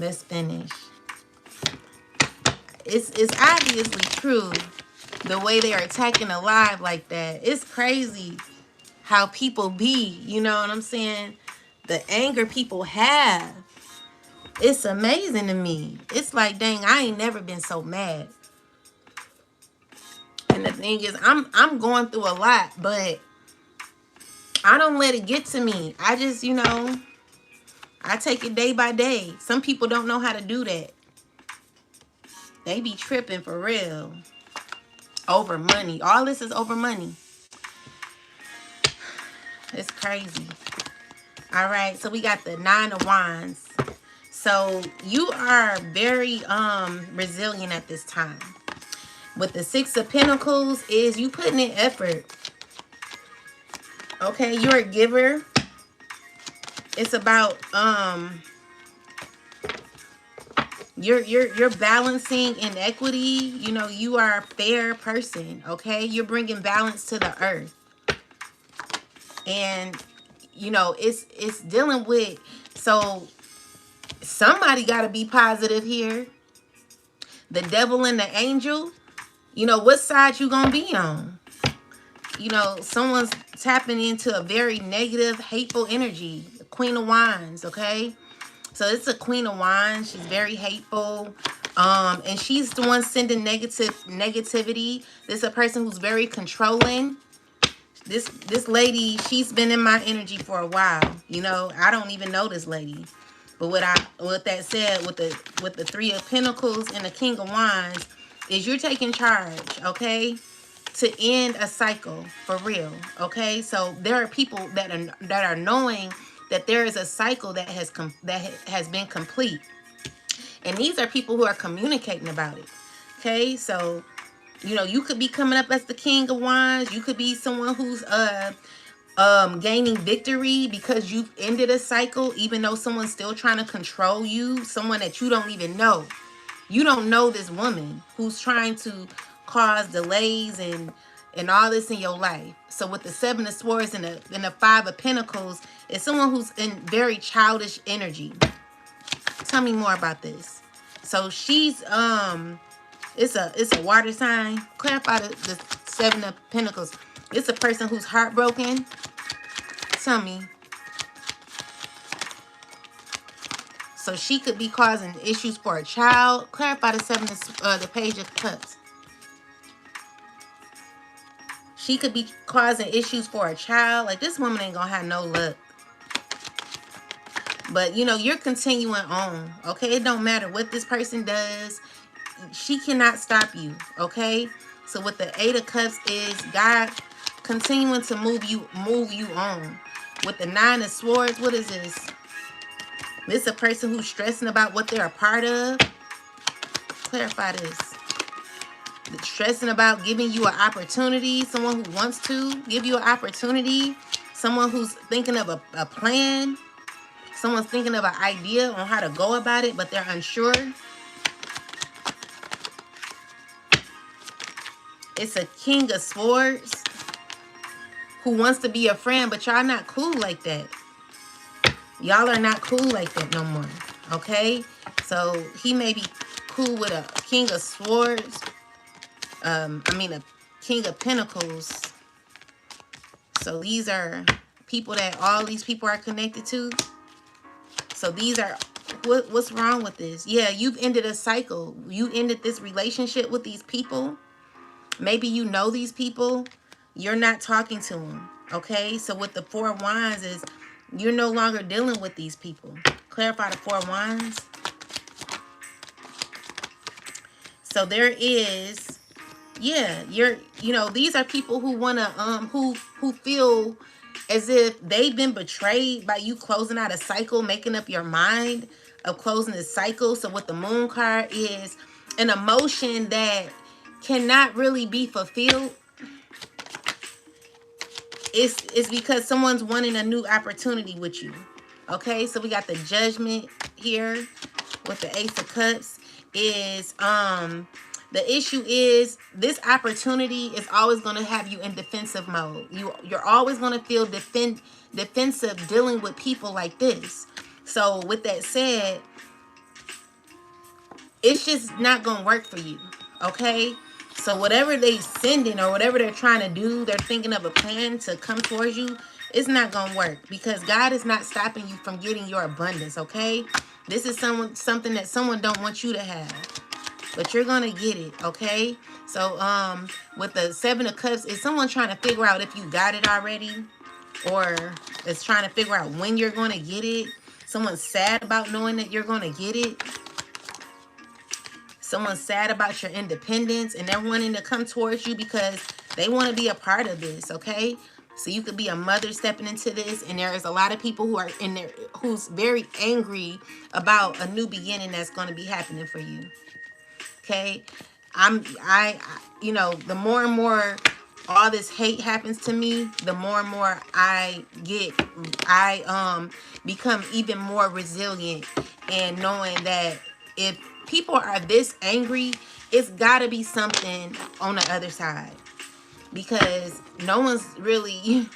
Let's finish. It's obviously true the way they're attacking alive like that. It's crazy how people be, you know what I'm saying? The anger people have. It's amazing to me. It's like, dang, I ain't never been so mad. And the thing is, I'm going through a lot, but I don't let it get to me. I just, I take it day by day. Some people don't know how to do that. They be tripping for real. Over money. All this is over money. It's crazy. All right, so we got the 9 of Wands. So you are very resilient at this time. With the 6 of Pentacles is you putting in effort. Okay, you're a giver. It's about you're balancing inequity. You know, you are a fair person, okay? You're bringing balance to the earth. And it's dealing with, so somebody got to be positive here. The devil and the angel, what side you going to be on? Someone's tapping into a very negative, hateful energy. The Queen of Wands, okay? So it's a Queen of Wands. She's very hateful. And she's the one sending negativity. This is a person who's very controlling. This lady, she's been in my energy for a while. I don't even know this lady. But with that said, with the 3 of Pentacles and the King of Wands, is you're taking charge, okay? To end a cycle for real, okay? So there are people that are knowing that there is a cycle that has been complete, and these are people who are communicating about it. Okay, so you could be coming up as the King of Wands. You could be someone who's gaining victory because you've ended a cycle, even though someone's still trying to control you. Someone that you don't even know. You don't know this woman who's trying to cause delays and all this in your life. So with the 7 of Swords and the 5 of Pentacles, it's someone who's in very childish energy. Tell me more about this. So she's it's a water sign. Clarify the 7 of Pentacles. It's a person who's heartbroken. Tell me. So she could be causing issues for a child. Clarify the 7 of the Page of Cups. She could be causing issues for a child. Like, this woman ain't gonna have no luck. But, you're continuing on, okay? It don't matter what this person does. She cannot stop you, okay? So with the 8 of Cups is God continuing to move you on. With the 9 of Swords, what is this? This is a person who's stressing about what they're a part of. Clarify this. Stressing about giving you an opportunity. Someone who wants to give you an opportunity. Someone who's thinking of a plan. Someone's thinking of an idea on how to go about it, but they're unsure. It's a King of Swords who wants to be a friend, but y'all not cool like that. Y'all are not cool like that no more, okay? So he may be cool with a King of Swords. A King of Pentacles. So these are people that all these people are connected to. So these are, what's wrong with this? Yeah, you've ended a cycle. You ended this relationship with these people. Maybe you know these people. You're not talking to them. Okay, so with the 4 of Wands is you're no longer dealing with these people. Clarify the 4 of Wands. So there is, yeah, these are people who wanna who feel as if they've been betrayed by you closing out a cycle, making up your mind of closing the cycle. So what the Moon card is an emotion that cannot really be fulfilled. It's because someone's wanting a new opportunity with you. Okay, so we got the Judgment here with the Ace of Cups. Is the issue is this opportunity is always going to have you in defensive mode. You're always going to feel defensive dealing with people like this. So with that said, it's just not gonna work for you. Okay? So whatever they sending or whatever they're trying to do, they're thinking of a plan to come towards you, it's not gonna work because God is not stopping you from getting your abundance, okay? This is something that someone don't want you to have. But you're gonna get it, okay? So with the Seven of Cups, is someone trying to figure out if you got it already? Or is trying to figure out when you're gonna get it? Someone's sad about knowing that you're gonna get it. Someone's sad about your independence and they're wanting to come towards you because they want to be a part of this, okay? So you could be a mother stepping into this, and there is a lot of people who are in there who's very angry about a new beginning that's going to be happening for you. Okay? You know, the more and more all this hate happens to me, the more and more I become even more resilient, and knowing that if people are this angry, it's got to be something on the other side, because no one's really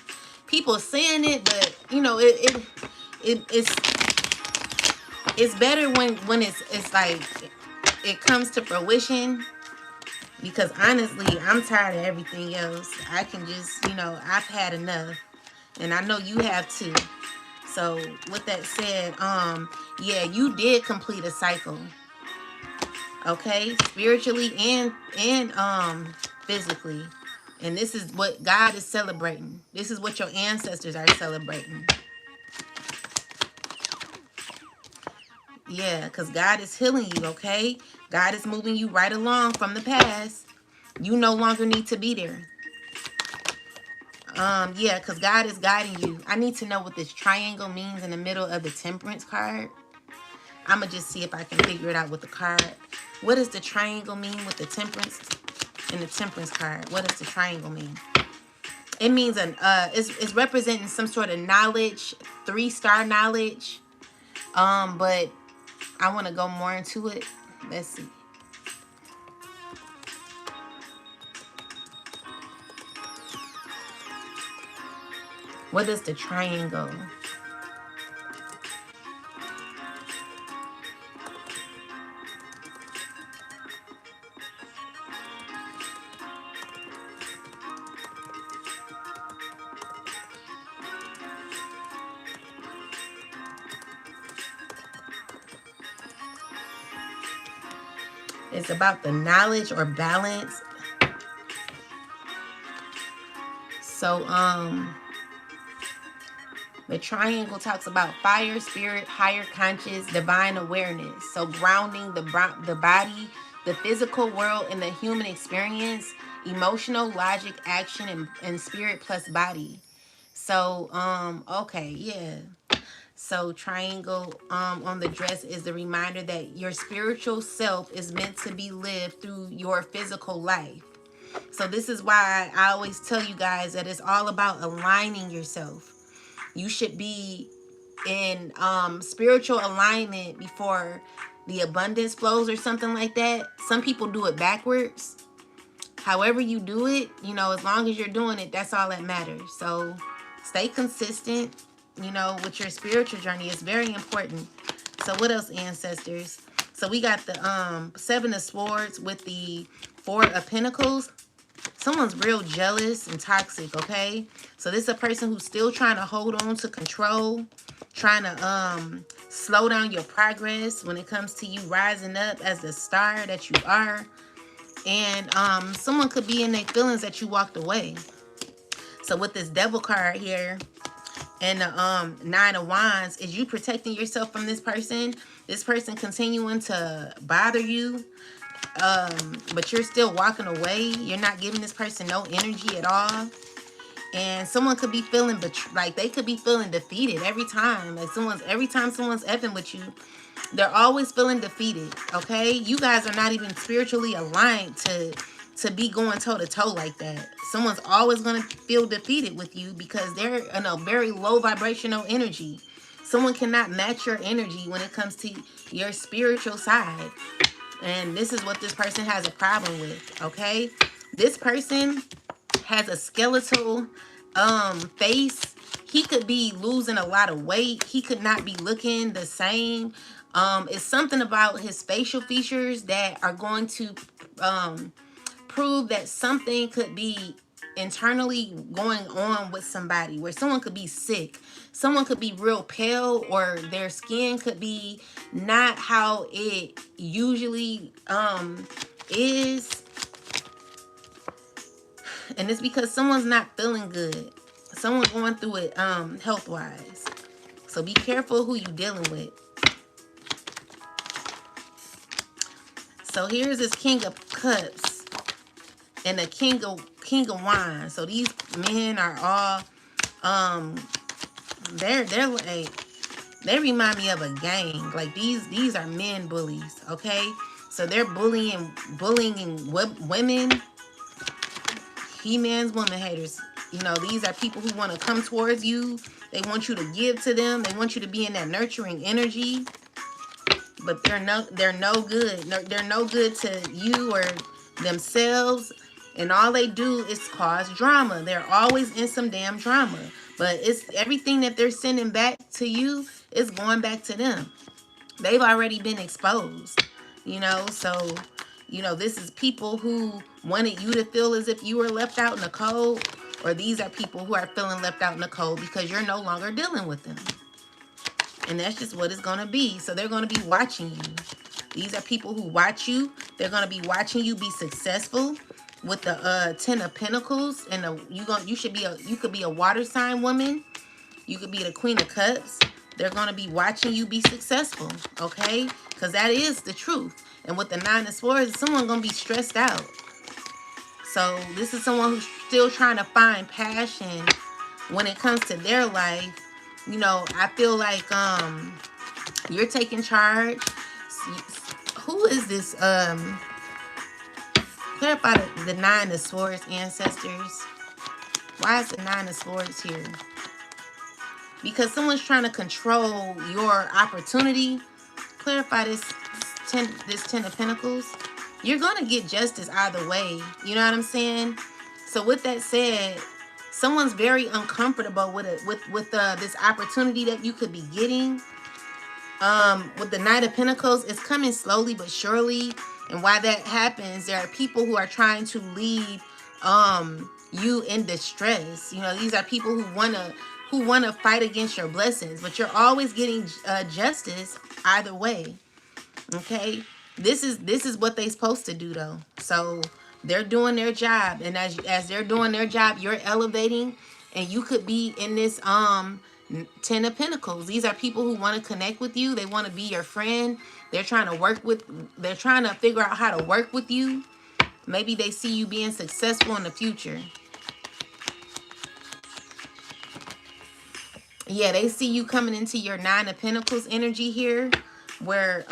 people saying it, but you know it's better when it's like it comes to fruition. Because honestly, I'm tired of everything else. I can just, you know, I've had enough. And I know you have too. So with that said, yeah, you did complete a cycle. Okay? Spiritually and physically. And this is what God is celebrating. This is what your ancestors are celebrating. Yeah, because God is healing you, okay? God is moving you right along from the past. You no longer need to be there. Yeah, because God is guiding you. I need to know what this triangle means in the middle of the Temperance card. I'm going to just see if I can figure it out with the card. What does the triangle mean with the Temperance in the Temperance card? What does the triangle mean? It means it's representing some sort of knowledge, 3-star knowledge. But I want to go more into it. Let's see. What is the triangle? It's about the knowledge or balance. So, the triangle talks about fire, spirit, higher conscious, divine awareness. So grounding the body, the physical world, and the human experience, emotional, logic, action, and spirit plus body. So, okay, yeah. So triangle on the dress is the reminder that your spiritual self is meant to be lived through your physical life. So this is why I always tell you guys that it's all about aligning yourself. You should be in spiritual alignment before the abundance flows or something like that. Some people do it backwards. However you do it, you know, as long as you're doing it, that's all that matters. So stay consistent, you know, with your spiritual journey. It's very important. So what else, ancestors? So we got the 7 of Swords with the 4 of Pentacles. Someone's real jealous and toxic, okay? So this is a person who's still trying to hold on to control, trying to slow down your progress when it comes to you rising up as the star that you are. And someone could be in their feelings that you walked away. So with this Devil card here and the 9 of Wands, is you protecting yourself from this person continuing to bother you. But you're still walking away. You're not giving this person no energy at all. And someone could be feeling like they could be feeling defeated every time. Like every time someone's effing with you, they're always feeling defeated. Okay, you guys are not even spiritually aligned to be going toe to toe like that. Someone's always gonna feel defeated with you because they're in a very low vibrational energy. Someone cannot match your energy when it comes to your spiritual side. And this is what this person has a problem with, okay? This person has a skeletal face. He could be losing a lot of weight. He could not be looking the same. It's something about his facial features that are going to prove that something could be internally going on with somebody, where someone could be sick, someone could be real pale, or their skin could be not how it usually is. And it's because someone's not feeling good, someone's going through it health wise. So be careful who you dealing with. So here's this King of Cups and the King of Wands. So these men are all they're like, they remind me of a gang. Like these are men bullies, okay? So they're bullying women, he-mans, woman haters. You know, these are people who want to come towards you. They want you to give to them. They want you to be in that nurturing energy. But they're no good. They're no good to you or themselves. And all they do is cause drama. They're always in some damn drama. But it's everything that they're sending back to you is going back to them. They've already been exposed. You know, so, you know, this is people who wanted you to feel as if you were left out in the cold. Or these are people who are feeling left out in the cold because you're no longer dealing with them. And that's just what it's going to be. So they're going to be watching you. These are people who watch you. They're going to be watching you be successful with the 10 of Pentacles. And you could be a water sign woman. You could be the Queen of Cups. They're going to be watching you be successful. Okay? Because that is the truth. And with the 9 of Swords, someone's going to be stressed out. So this is someone who's still trying to find passion when it comes to their life. You know, I feel like you're taking charge. Who is this? Clarify the 9 of Swords, ancestors. Why is the 9 of Swords here? Because someone's trying to control your opportunity. Clarify this 10 of Pentacles. You're going to get justice either way. You know what I'm saying? So with that said, someone's very uncomfortable with it, with this opportunity that you could be getting. With the Knight of Pentacles, it's coming slowly but surely. And why that happens, there are people who are trying to leave you in distress. You know, these are people who wanna fight against your blessings, but you're always getting justice either way. Okay, this is what they're supposed to do though. So they're doing their job, and as they're doing their job, you're elevating, and you could be in this 10 of Pentacles. These are people who want to connect with you. They want to be your friend. They're trying to figure out how to work with you. Maybe they see you being successful in the future. Yeah, they see you coming into your 9 of Pentacles energy here, where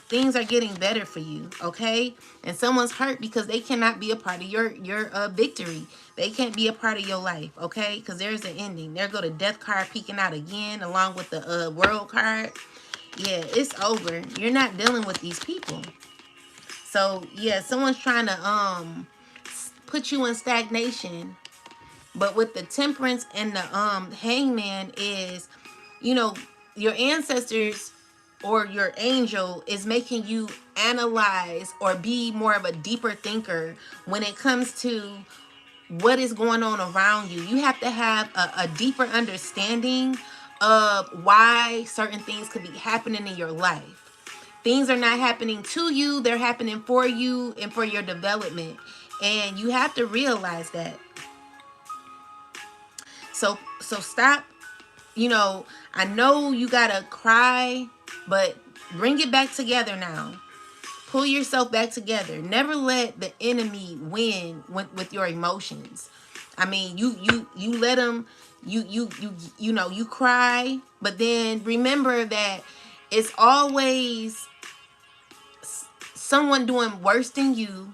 things are getting better for you, okay? And someone's hurt because they cannot be a part of your victory. They can't be a part of your life, okay? Because there's an ending. There go the Death card peeking out again, along with the World card. Yeah, it's over. You're not dealing with these people. So yeah, someone's trying to put you in stagnation. But with the Temperance and the Hangman is, you know, your ancestors or your angel is making you analyze or be more of a deeper thinker when it comes to what is going on around you. You have to have a deeper understanding of why certain things could be happening in your life. Things are not happening to you, they're happening for you and for your development. And you have to realize that. So stop, you know, I know you gotta cry, but bring it back together now. Pull yourself back together. Never let the enemy win with your emotions. I mean, you let them, you know, you cry, but then remember that it's always someone doing worse than you.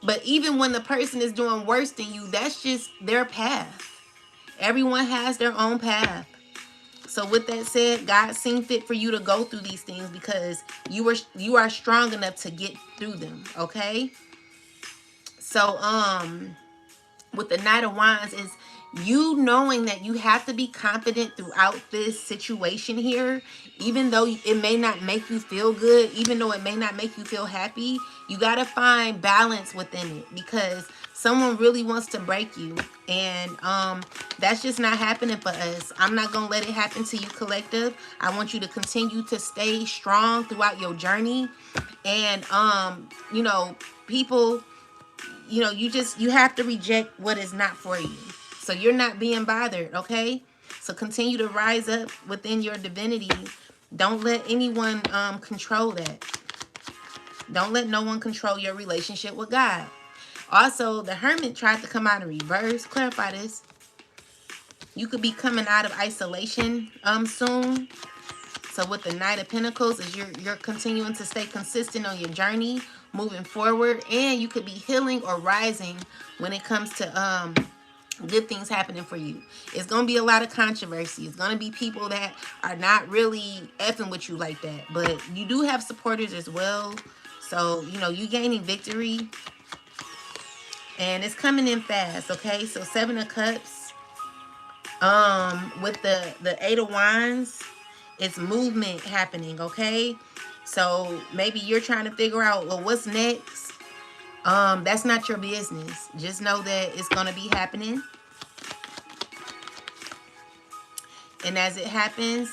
But even when the person is doing worse than you, that's just their path. Everyone has their own path. So with that said, God seen fit for you to go through these things because you are strong enough to get through them, okay? So with the Knight of Wands, is You knowing that you have to be confident throughout this situation here, even though it may not make you feel good, even though it may not make you feel happy, you got to find balance within it, because someone really wants to break you. And that's just not happening for us. I'm not going to let it happen to you, collective. I want you to continue to stay strong throughout your journey. And you know, people, you know, you have to reject what is not for you. So you're not being bothered, okay? So continue to rise up within your divinity. Don't let anyone control that. Don't let no one control your relationship with God. Also, the Hermit tried to come out in reverse. Clarify this. You could be coming out of isolation soon. So with the Knight of Pentacles, is you're continuing to stay consistent on your journey, moving forward, and you could be healing or rising when it comes to good things happening for you. It's gonna be a lot of controversy. It's gonna be people that are not really effing with you like that, but you do have supporters as well. So you know you gaining victory, and it's coming in fast. Okay, so 7 of Cups, with the 8 of Wands. It's movement happening, okay? So maybe you're trying to figure out, well, what's next? That's not your business. Just know that it's going to be happening. And as it happens,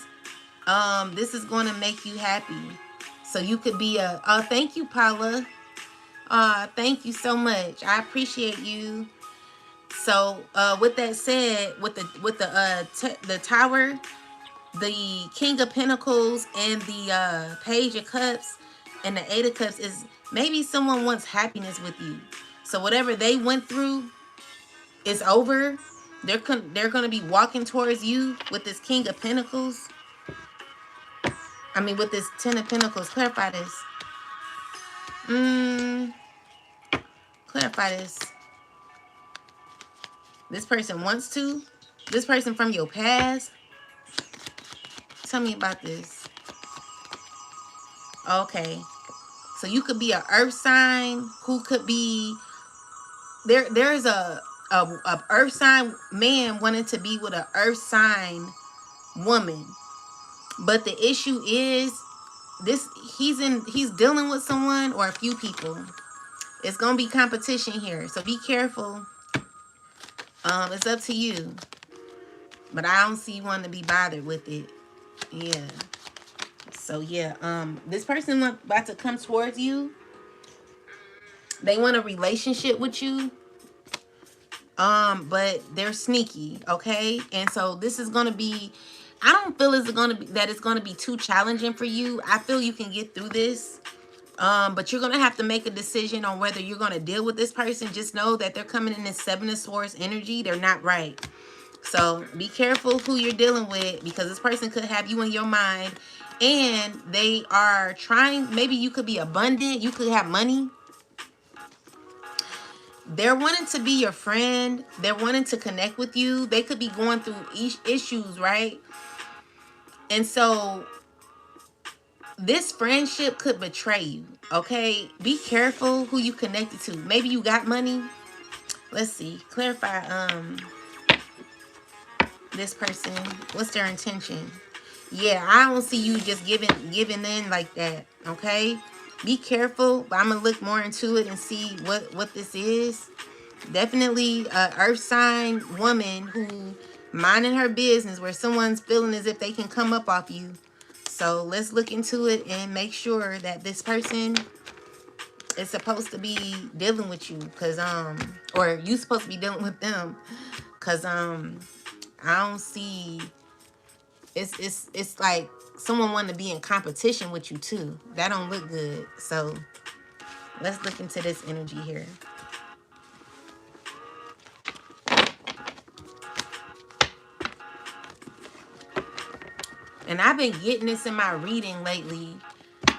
this is going to make you happy. So you could be thank you, Paula. Thank you so much. I appreciate you. So, with that said, with the Tower, the King of Pentacles, and the Page of Cups, and the 8 of Cups, is maybe someone wants happiness with you. So whatever they went through is over. They're going to be walking towards you with this King of Pentacles. I mean, with this 10 of Pentacles. Clarify this. Clarify this. This person wants to. This person from your past. Tell me about this. Okay. So you could be an earth sign who could be there's a earth sign man wanting to be with an earth sign woman. But the issue is he's dealing with someone or a few people. It's gonna be competition here. So be careful. It's up to you. But I don't see one to be bothered with it. Yeah. So yeah, this person about to come towards you. They want a relationship with you. But they're sneaky, okay? And so this is gonna be, I don't feel it's gonna be too challenging for you. I feel you can get through this. But you're gonna have to make a decision on whether you're gonna deal with this person. Just know that they're coming in this 7 of Swords energy. They're not right. So be careful who you're dealing with, because this person could have you in your mind, and they are trying, maybe you could be abundant, you could have money. They're wanting to be your friend. They're wanting to connect with you. They could be going through issues, right? And so this friendship could betray you, okay? Be careful who you connected to. Maybe you got money. Let's see. Clarify this person. What's their intention? Yeah, I don't see you just giving in like that, okay? Be careful, but I'm gonna look more into it and see what this is. Definitely a earth sign woman who minding her business, where someone's feeling as if they can come up off you. So let's look into it and make sure that this person is supposed to be dealing with you, because or you supposed to be dealing with them, because I don't see, it's like someone wanting to be in competition with you too. That don't look good. So let's look into this energy here. And I've been getting this in my reading lately.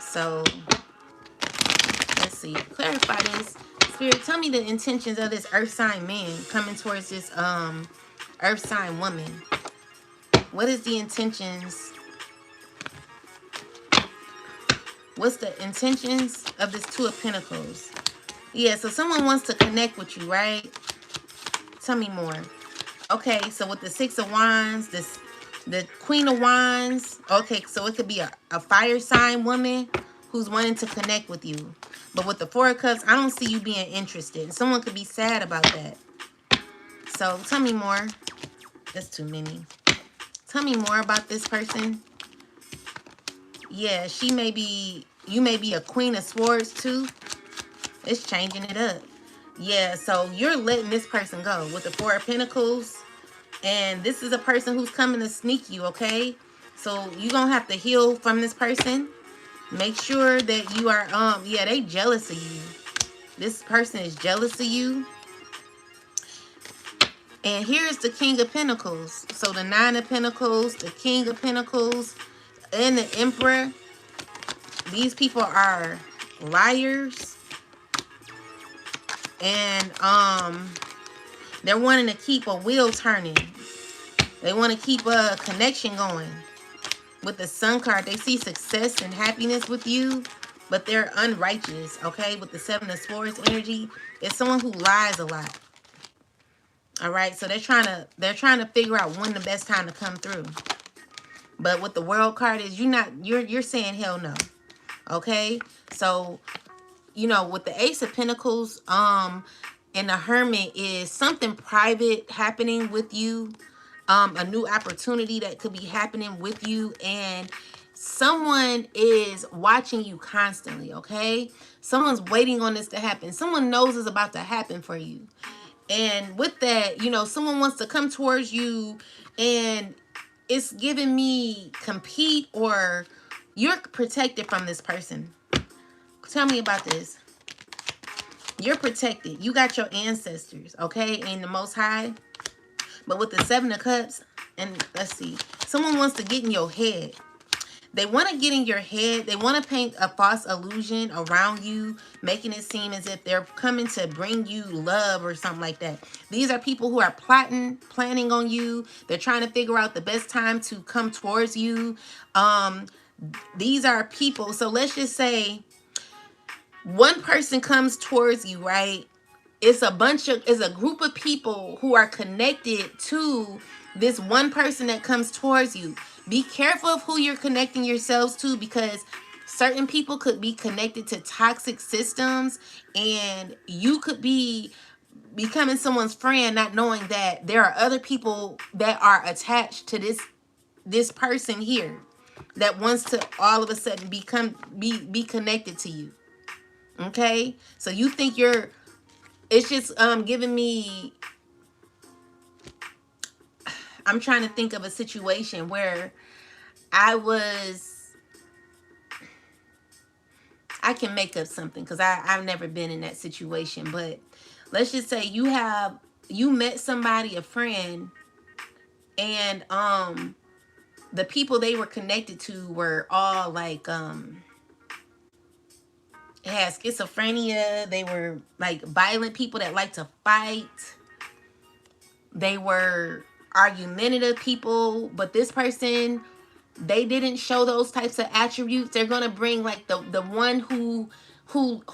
So let's see. Clarify this. Spirit, tell me the intentions of this earth sign man coming towards this earth sign woman. What is the intentions? What's the intentions of this 2 of Pentacles? Yeah, so someone wants to connect with you, right? Tell me more. Okay, so with the Six of Wands, the Queen of Wands. Okay, so it could be a fire sign woman who's wanting to connect with you. But with the Four of Cups, I don't see you being interested. Someone could be sad about that. So tell me more. That's too many. Tell me more about this person. Yeah, she may be, you may be a Queen of Swords too. It's changing it up. Yeah, so you're letting this person go with the Four of Pentacles. And this is a person who's coming to sneak you, okay? So you're going to have to heal from this person. Make sure that you are, yeah, they jealous of you. This person is jealous of you. And here's the King of Pentacles. So the Nine of Pentacles, the King of Pentacles, and the Emperor. These people are liars. And they're wanting to keep a wheel turning. They want to keep a connection going. With the Sun card, they see success and happiness with you, but they're unrighteous, okay? With the Seven of Swords energy, it's someone who lies a lot. All right, so they're trying to figure out when the best time to come through. But with the World card is you're saying hell no. Okay? So, you know, with the Ace of Pentacles, and the Hermit is something private happening with you. A new opportunity that could be happening with you, and someone is watching you constantly, okay? Someone's waiting on this to happen. Someone knows it's about to happen for you. And with that, you know, someone wants to come towards you, and it's giving me compete, or you're protected from this person. Tell me about this. You're protected. You got your ancestors, okay? And the Most High. But with the Seven of Cups, and let's see, someone wants to get in your head. They want to get in your head. They want to paint a false illusion around you, making it seem as if they're coming to bring you love or something like that. These are people who are planning on you. They're trying to figure out the best time to come towards you. These are people. So let's just say one person comes towards you, right? It's a group of people who are connected to this one person that comes towards you. Be careful of who you're connecting yourselves to, because certain people could be connected to toxic systems, and you could be becoming someone's friend not knowing that there are other people that are attached to this person here that wants to all of a sudden be connected to you. Okay? So you think it's just giving me, I'm trying to think of a situation where I can make up something because I've never been in that situation. But let's just say you met somebody, a friend, and the people they were connected to were all like had schizophrenia. They were like violent people that like to fight. They were argumentative people, but this person, they didn't show those types of attributes. They're gonna bring like the one who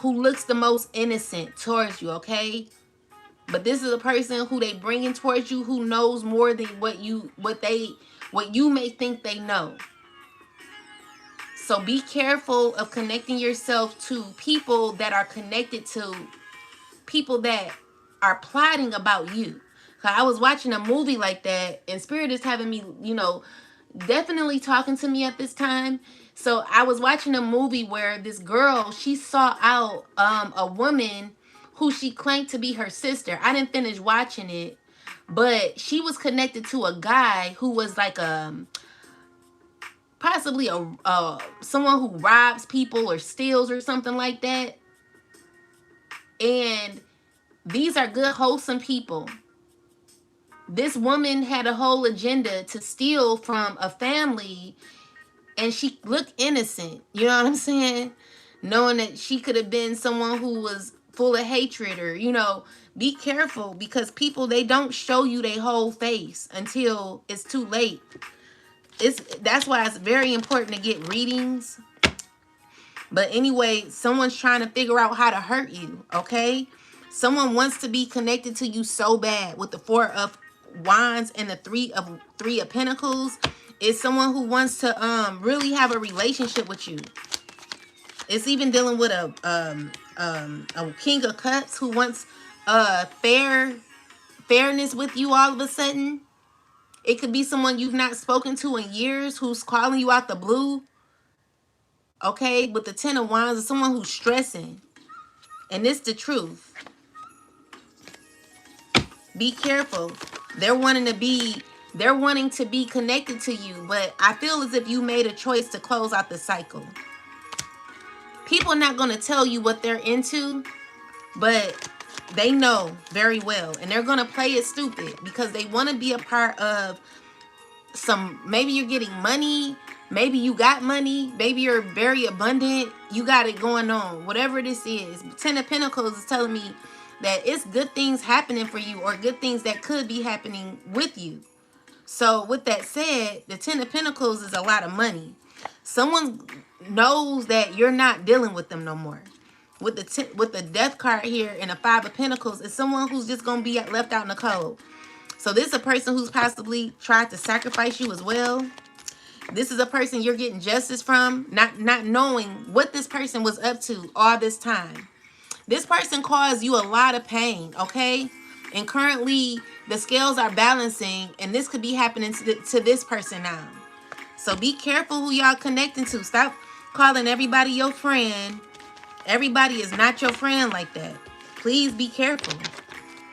looks the most innocent towards you, okay? But this is a person who they bringing towards you who knows more than what you may think they know. So be careful of connecting yourself to people that are connected to people that are plotting about you. I was watching a movie like that, and Spirit is having me, you know, definitely talking to me at this time. So I was watching a movie where this girl, she saw out a woman who she claimed to be her sister. I didn't finish watching it, but she was connected to a guy who was like possibly someone who robs people or steals or something like that. And these are good, wholesome people. This woman had a whole agenda to steal from a family, and she looked innocent. You know what I'm saying? Knowing that she could have been someone who was full of hatred, or, you know, be careful, because people, they don't show you their whole face until it's too late. That's why it's very important to get readings. But anyway, someone's trying to figure out how to hurt you, okay? Someone wants to be connected to you so bad with the Four of Wands and the three of Pentacles is someone who wants to really have a relationship with you. It's even dealing with a King of Cups who wants fairness with you all of a sudden. It could be someone you've not spoken to in years who's calling you out the blue. Okay, with the Ten of Wands, is someone who's stressing. And it's the truth. Be careful. They're wanting to be connected to you, but I feel as if you made a choice to close out the cycle. People are not going to tell you what they're into, but they know very well, and they're going to play it stupid because they want to be a part of maybe you're getting money, maybe you got money, maybe you're very abundant, you got it going on, whatever this is. Ten of Pentacles is telling me that it's good things happening for you, or good things that could be happening with you. So with that said, the Ten of Pentacles is a lot of money. Someone knows that you're not dealing with them no more. With the Death card here and the Five of Pentacles, it's someone who's just going to be left out in the cold. So this is a person who's possibly tried to sacrifice you as well. This is a person you're getting justice from, not knowing what this person was up to all this time. This person caused you a lot of pain, okay? And currently, the scales are balancing, and this could be happening to this person now. So be careful who y'all connecting to. Stop calling everybody your friend. Everybody is not your friend like that. Please be careful.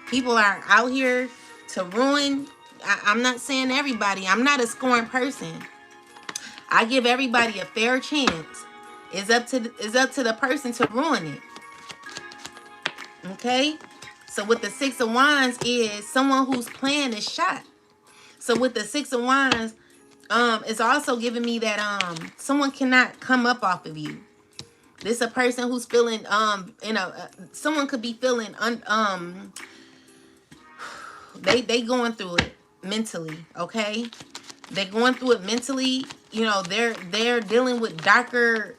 People are out here to ruin. I'm not saying everybody. I'm not a scorned person. I give everybody a fair chance. It's up to the person to ruin it. Okay? So with the Six of Wands is someone whose plan is shot. So with the Six of Wands, it's also giving me that someone cannot come up off of you. This is a person who's feeling someone could be feeling they going through it mentally, okay? They're going through it mentally. You know, they're dealing with darker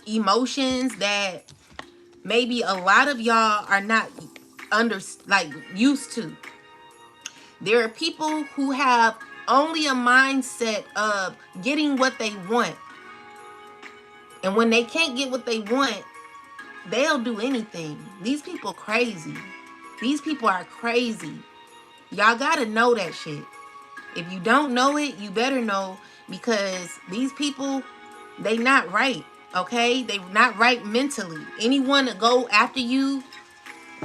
emotions that maybe a lot of y'all are not used to. There are people who have only a mindset of getting what they want. And when they can't get what they want, they'll do anything. These people crazy. These people are crazy. Y'all gotta know that shit. If you don't know it, you better know, because these people, they not right, okay? They not right mentally. Anyone to go after you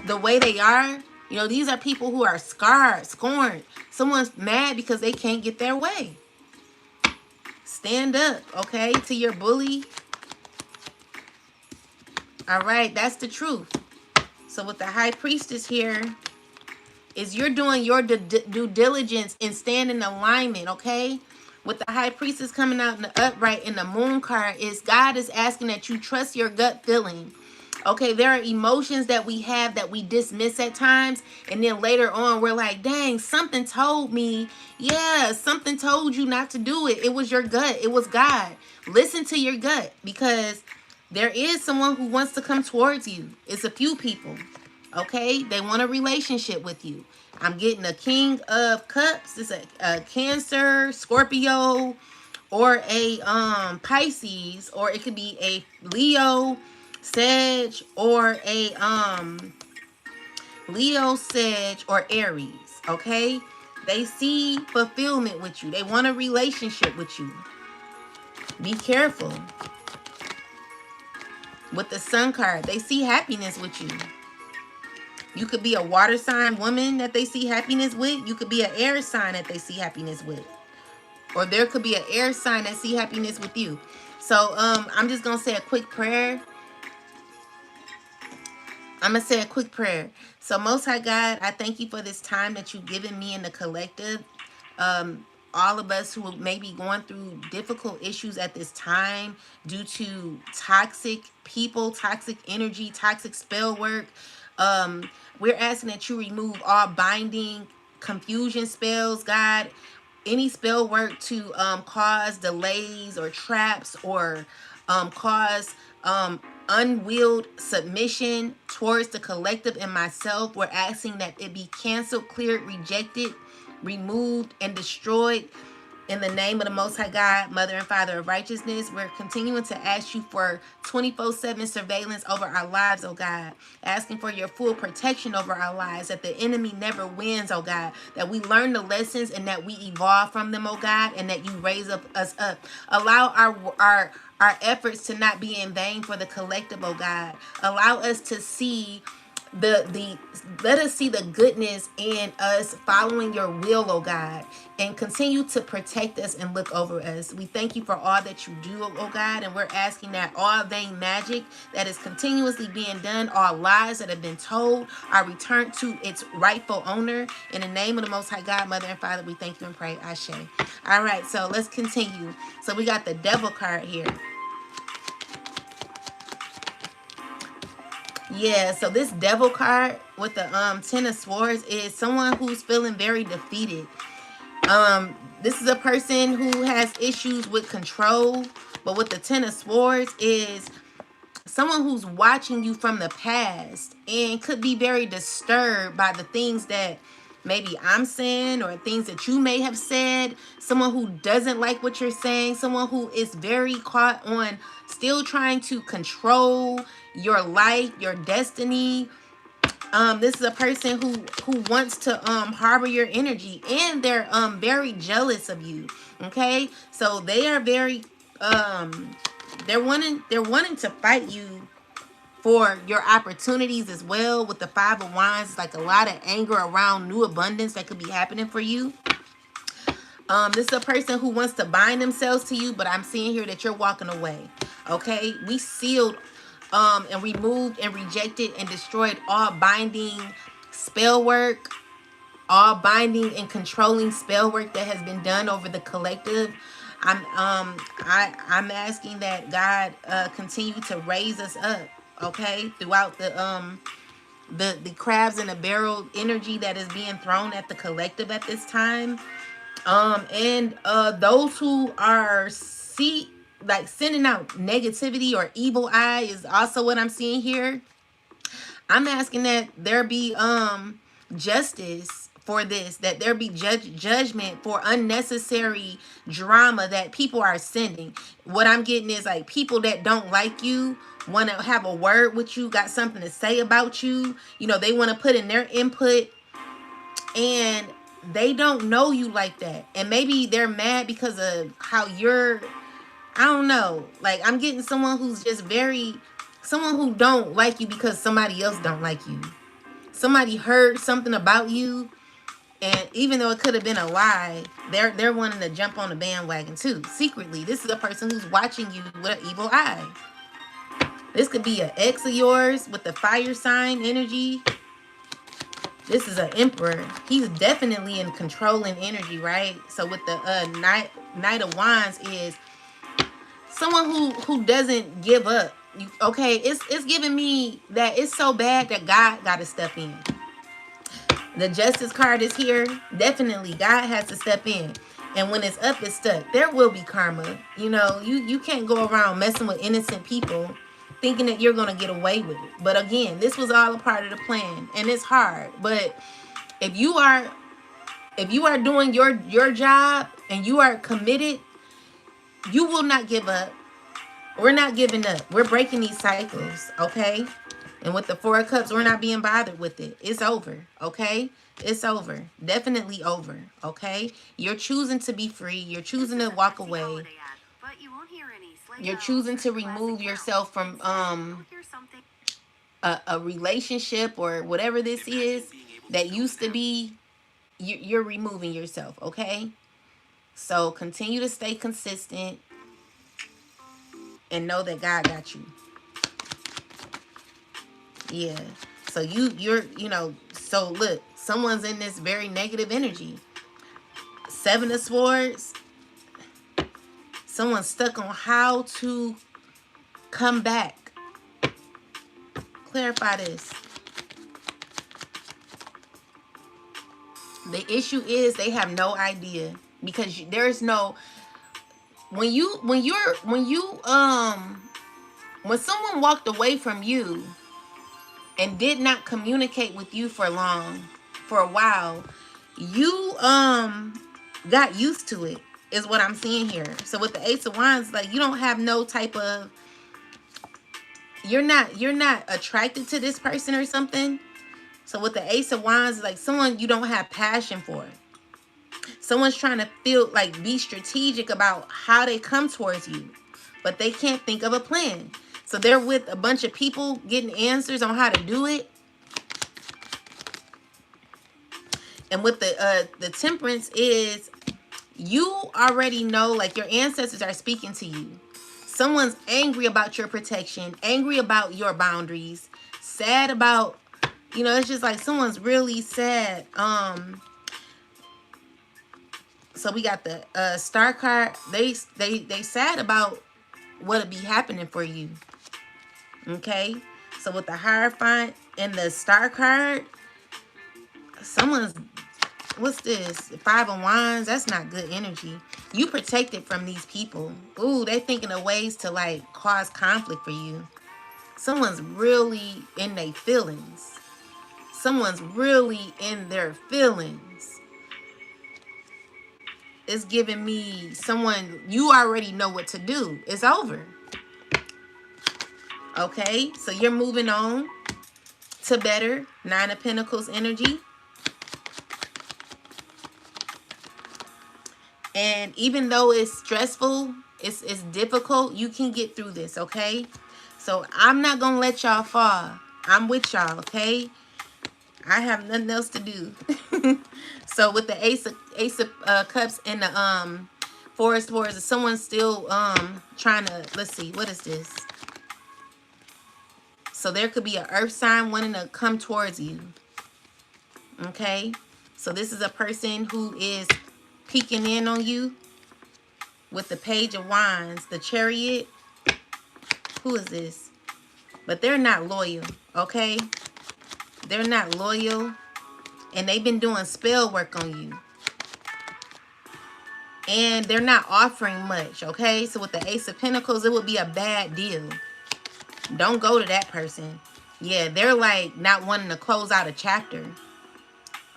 the way they are, you know, these are people who are scarred, scorned. Someone's mad because they can't get their way. Stand up, okay, to your bully. All right, that's the truth. So with the High Priestess here, is you're doing your due diligence and stand in alignment, okay? With the High Priestess coming out in the upright in the Moon card, is God is asking that you trust your gut feeling. Okay, there are emotions that we have that we dismiss at times, and then later on we're like, dang, something told me. Yeah, something told you not to do it. It was your gut. It was God. Listen to your gut, because there is someone who wants to come towards you. It's a few people, okay? They want a relationship with you. I'm getting a King of Cups. It's a Cancer, Scorpio, or a Pisces, or it could be a Leo, Sag, or a Leo, Sag, or Aries, okay? They see fulfillment with you. They want a relationship with you. Be careful. With the Sun card, they see happiness with you. You could be a water sign woman that they see happiness with. You could be an air sign that they see happiness with. Or there could be an air sign that see happiness with you. So I'm just going to say a quick prayer. I'm going to say a quick prayer. So Most High God, I thank you for this time that you've given me in the collective. All of us who may be going through difficult issues at this time due to toxic people, toxic energy, toxic spell work. We're asking that you remove all binding, confusion spells, God. Any spell work to cause delays or traps, or cause unwilled submission towards the collective and myself. We're asking that it be canceled, cleared, rejected, removed, and destroyed in the name of the Most High God, Mother and Father of Righteousness. We're continuing to ask you for 24/7 surveillance over our lives, oh God. Asking for your full protection over our lives, that the enemy never wins, oh God. That we learn the lessons and that we evolve from them, oh God, and that you raise us up. Allow our efforts to not be in vain for the collective, oh God. Allow us to see let us see the goodness in us following your will, oh God, and continue to protect us and look over us. We thank you for all that you do, oh God, and we're asking that all vain magic that is continuously being done, all lies that have been told, are returned to its rightful owner. In the name of the Most High God, Mother and Father, we thank you and pray. Ashe. All right, so let's continue. So we got the devil card here. Yeah, so this devil card with the 10 of swords is someone who's feeling very defeated. This is a person who has issues with control, but with the 10 of swords is someone who's watching you from the past and could be very disturbed by the things that maybe I'm saying or things that you may have said. Someone who doesn't like what you're saying, someone who is very caught on still trying to control your life, your destiny. This is a person who wants to harbor your energy, and they're very jealous of you. Okay, so they are very they're wanting to fight you for your opportunities as well. With the 5 of Wands, it's like a lot of anger around new abundance that could be happening for you. This is a person who wants to bind themselves to you, but I'm seeing here that you're walking away. Okay, we sealed and removed and rejected and destroyed all binding spell work, all binding and controlling spell work that has been done over the collective. I'm asking that God continue to raise us up, okay, throughout the crabs in a barrel energy that is being thrown at the collective at this time. And those who are sending out negativity or evil eye is also what I'm seeing here. I'm asking that there be justice for this, that there be judgment for unnecessary drama that people are sending. What I'm getting is like people that don't like you want to have a word with you, got something to say about you. You know, they want to put in their input, and they don't know you like that. And maybe they're mad because of how you're, I don't know. Like, I'm getting someone who's just someone who don't like you because somebody else don't like you. Somebody heard something about you, and even though it could have been a lie, they're wanting to jump on the bandwagon too. Secretly, this is a person who's watching you with an evil eye. This could be an ex of yours with the fire sign energy. This is an emperor. He's definitely in controlling energy, right? So with the Knight of Wands is someone who doesn't give up. Okay, it's giving me that it's so bad that God got to step in. The Justice card is here. Definitely, God has to step in. And when it's up, it's stuck. There will be karma. You know, you can't go around messing with innocent people thinking that you're going to get away with it. But again, this was all a part of the plan, and it's hard. But if you are doing your job and you are committed, you will not give up. We're not giving up. We're breaking these cycles, okay? And with the 4 of Cups, we're not being bothered with it. It's over, okay? It's over. Definitely over, okay? You're choosing to be free. You're choosing to walk away. You're choosing to remove yourself from a relationship or whatever this is that used to be. You're removing yourself, okay? So continue to stay consistent and know that God got you. Yeah. So you're so look, someone's in this very negative energy. 7 of Swords. Someone's stuck on how to come back. Clarify this. The issue is they have no idea, because there's no, when you When someone walked away from you and did not communicate with you for a while, you got used to it, is what I'm seeing here. So with the Ace of Wands, like, you don't have no type of, you're not attracted to this person or something. So with the Ace of Wands, like, someone you don't have passion for. Someone's trying to be strategic about how they come towards you, but they can't think of a plan. So they're with a bunch of people getting answers on how to do it. And with the Temperance is, you already know, like, your ancestors are speaking to you. Someone's angry about your protection, angry about your boundaries, sad about, it's just like someone's really sad. So we got the Star card. They sad about what'll be happening for you. Okay? So with the Hierophant and the Star card, someone's, what's this? 5 of Wands. That's not good energy. You protected from these people. Ooh, they thinking of ways to, like, cause conflict for you. Someone's really in their feelings. Someone's really in their feelings. It's giving me someone, you already know what to do. It's over. Okay, so you're moving on to better. 9 of Pentacles energy. And even though it's stressful, it's difficult, you can get through this, okay? So I'm not going to let y'all fall. I'm with y'all, okay? I have nothing else to do. So with the Ace of Cups and the Forest Wars, is someone still trying to, let's see, what is this? So there could be an earth sign wanting to come towards you. Okay? So this is a person who is peeking in on you with the Page of Wands, the Chariot. Who is this? But they're not loyal, okay? They're not loyal, and they've been doing spell work on you. And they're not offering much, okay? So with the Ace of Pentacles, it would be a bad deal. Don't go to that person. Yeah, they're like not wanting to close out a chapter.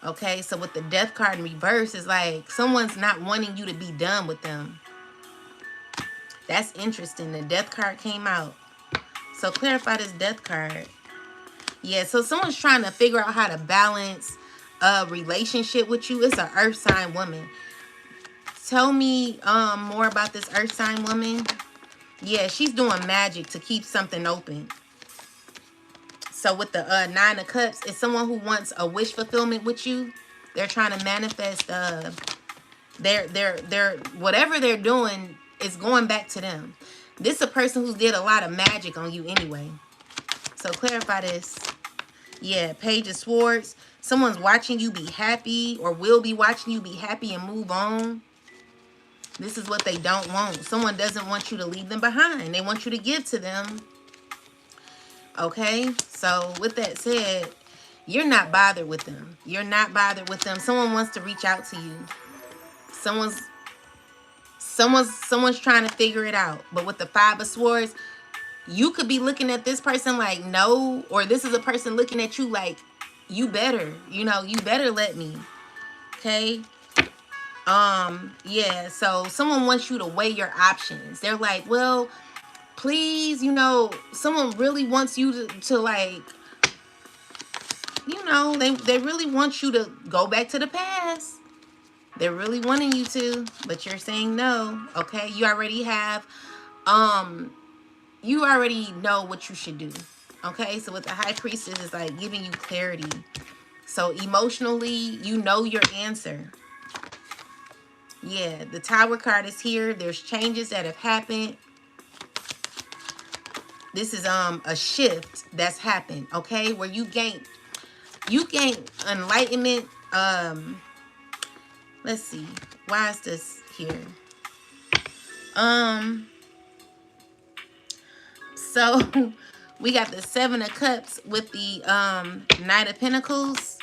Okay, so with the Death card in reverse, it's like someone's not wanting you to be done with them. That's interesting. The Death card came out. So clarify this Death card. Yeah, so someone's trying to figure out how to balance a relationship with you. It's an earth sign woman. Tell me more about this earth sign woman. Yeah, she's doing magic to keep something open. So with the 9 of Cups, it's someone who wants a wish fulfillment with you. They're trying to manifest their whatever they're doing is going back to them. This is a person who did a lot of magic on you anyway. So clarify this. Yeah, Page of Swords. Someone's watching you be happy, or will be watching you be happy and move on. This is what they don't want. Someone doesn't want you to leave them behind. They want you to give to them. Okay, so with that said, you're not bothered with them. You're not bothered with them. Someone wants to reach out to you. Someone's trying to figure it out. But with the 5 of Swords, you could be looking at this person like, no, or this is a person looking at you like, you better, you better let me. Okay. Yeah, so someone wants you to weigh your options. They're like, well, please, someone really wants you to like, they really want you to go back to the past. They're really wanting you to, but you're saying no. Okay, you already have, you already know what you should do. Okay, so with the High Priestess, it's like giving you clarity. So emotionally, you know your answer. Yeah, the Tower card is here. There's changes that have happened. This is a shift that's happened, okay? Where you gain enlightenment. Let's see. Why is this here? So we got the 7 of Cups with the Knight of Pentacles.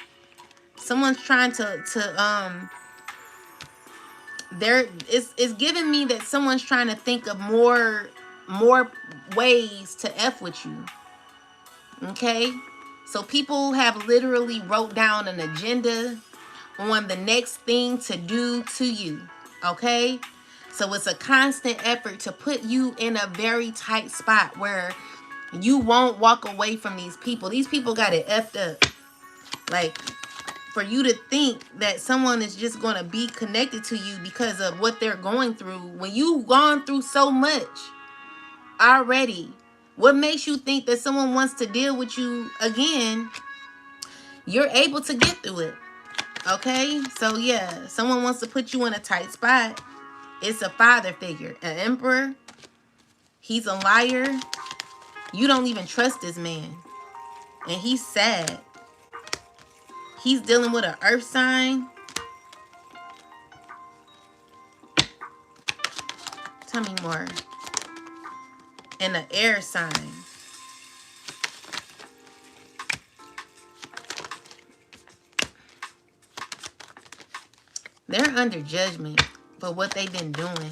Someone's trying to it's giving me that someone's trying to think of more more ways to F with you. Okay? So people have literally wrote down an agenda on the next thing to do to you. Okay? So it's a constant effort to put you in a very tight spot where you won't walk away from these people. These people got it effed up. Like, for you to think that someone is just going to be connected to you because of what they're going through, when you've gone through so much already, what makes you think that someone wants to deal with you again? You're able to get through it. Okay? So yeah, someone wants to put you in a tight spot. It's a father figure, an emperor. He's a liar. You don't even trust this man. And he's sad. He's dealing with an earth sign. Tell me more. And an air sign. They're under judgment for what they've been doing.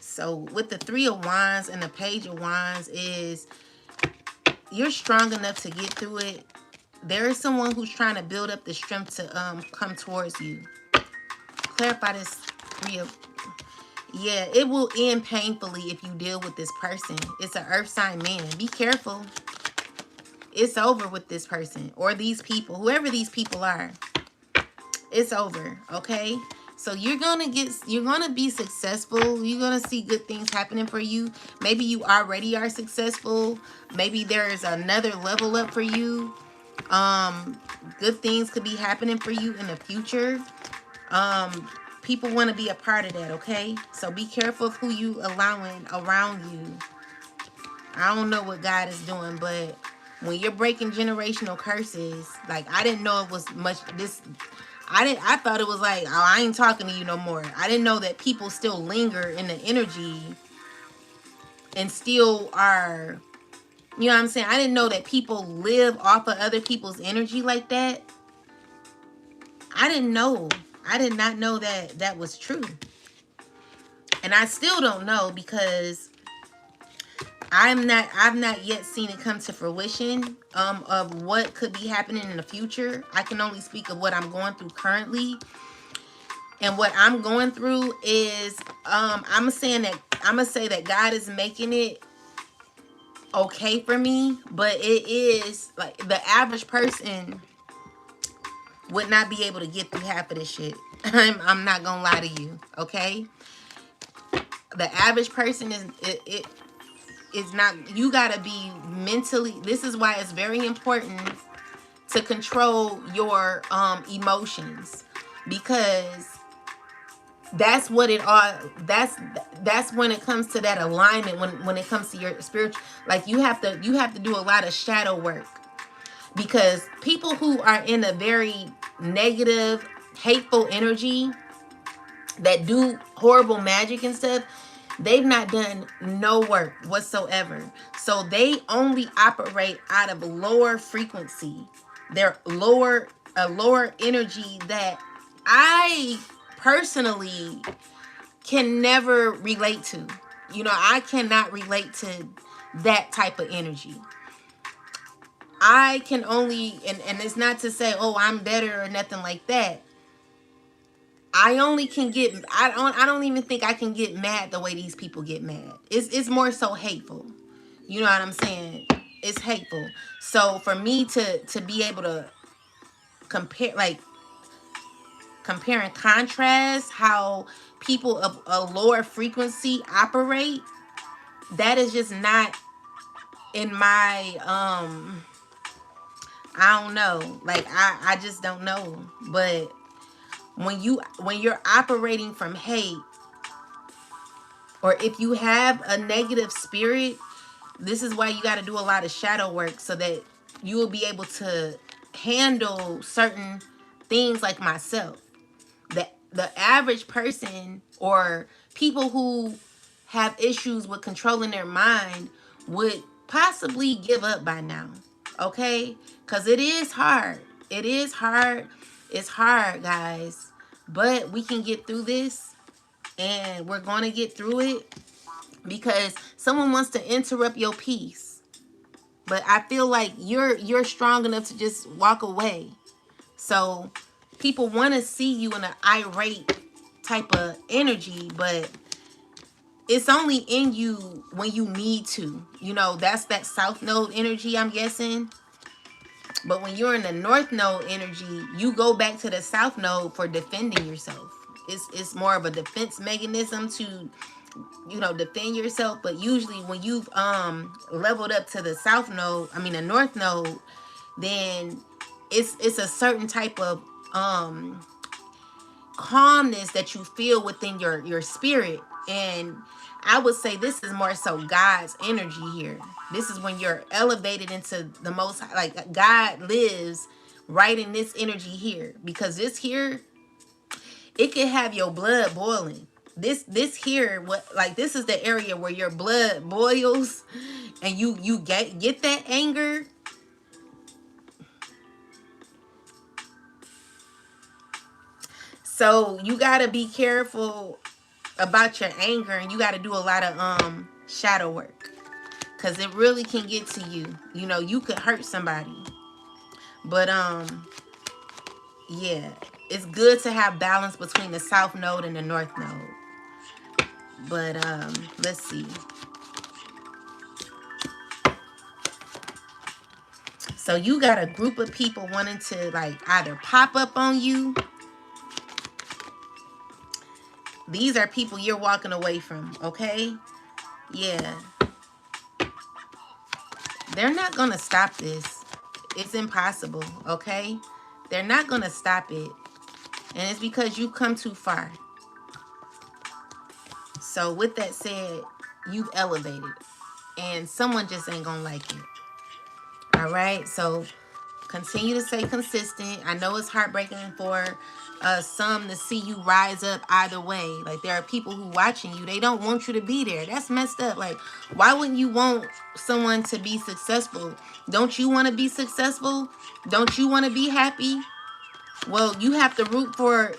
So with the Three of Wands and the Page of Wands is you're strong enough to get through it. There is someone who's trying to build up the strength to come towards you. Clarify this Three of... Yeah, it will end painfully if you deal with this person. It's an earth sign man. Be careful. It's over with this person or these people. Whoever these people are. It's over, okay? So you're gonna be successful. You're gonna see good things happening for you. Maybe you already are successful. Maybe there's another level up for you. Good things could be happening for you in the future. People want to be a part of that, okay? So be careful of who you allowing around you. I don't know what God is doing, but when you're breaking generational curses, like, I didn't know it was much this. I thought it was like, oh, I ain't talking to you no more. I didn't know that people still linger in the energy and still are, you know what I'm saying? I didn't know that people live off of other people's energy like that. I didn't know. I did not know that that was true. And I still don't know because I've not yet seen it come to fruition of what could be happening in the future. I can only speak of what I'm going through currently. And what I'm going through is I'm gonna say that God is making it okay for me, but it is like the average person would not be able to get through half of this shit. I'm not gonna lie to you, okay? The average person is not. You gotta be mentally. This is why it's very important to control your emotions, because that's what it all. That's when it comes to that alignment. When it comes to your spiritual, like you have to do a lot of shadow work, because people who are in a very negative, hateful energy that do horrible magic and stuff, they've not done no work whatsoever. So they only operate out of lower frequency. They're a lower energy that I personally can never relate to. You know, I cannot relate to that type of energy. I can only, and it's not to say, oh, I'm better or nothing like that. I only can get, I don't even think I can get mad the way these people get mad. It's more so hateful. You know what I'm saying? It's hateful. So for me to be able to compare, like, compare and contrast how people of a lower frequency operate, that is just not in my, I don't know. Like, I just don't know. But when you're operating from hate, or if you have a negative spirit, this is why you got to do a lot of shadow work, so that you will be able to handle certain things like myself. The average person, or people who have issues with controlling their mind, would possibly give up by now. Okay? Because it is hard. It is hard. It's hard, guys. But we can get through this. and we're going to get through it, because someone wants to interrupt your peace. But I feel like you're strong enough to just walk away. So people want to see you in an irate type of energy, but it's only in you when you need to. You know, that's that south node energy, I'm guessing. But when you're in the north node energy, you go back to the south node for defending yourself. It's more of a defense mechanism to, you know, defend yourself. But usually when you've leveled up to the south node, I mean the north node, then it's a certain type of calmness that you feel within your spirit. And I would say this is more so God's energy here. This is when you're elevated into the most, like God lives right in this energy here, because this here, it can have your blood boiling. This here, what, like, this is the area where your blood boils, and you get that anger. So you gotta be careful about your anger, and you gotta do a lot of shadow work, because it really can get to you. You know, you could hurt somebody. But yeah, it's good to have balance between the south node and the north node. But let's see. So you got a group of people wanting to, like, either pop up on you. These are people you're walking away from, okay? Yeah. They're not going to stop this. It's impossible, okay? They're not going to stop it. And it's because you come too far. So with that said, you've elevated. And someone just ain't going to like it. All right? So continue to stay consistent. I know it's heartbreaking for some to see you rise up either way. Like, there are people who watching you. They don't want you to be there. That's messed up. Like, why wouldn't you want someone to be successful? Don't you want to be successful? Don't you want to be happy? Well, you have to root for,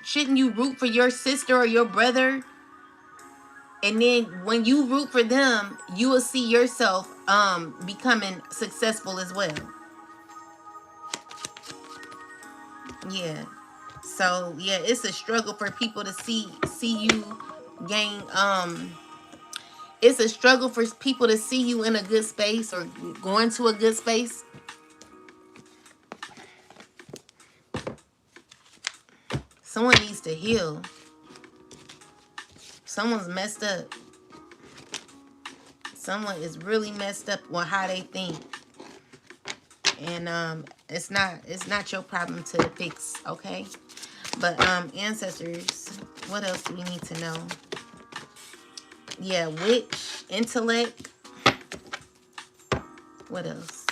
shouldn't you root for your sister or your brother? And then when you root for them, you will see yourself becoming successful as well. Yeah. So yeah, it's a struggle for people to see you gain. It's a struggle for people to see you in a good space or going to a good space. Someone needs to heal. Someone's messed up. Someone is really messed up with how they think. And it's not your problem to fix, okay? But ancestors, what else do we need to know? Yeah, witch, intellect. What else?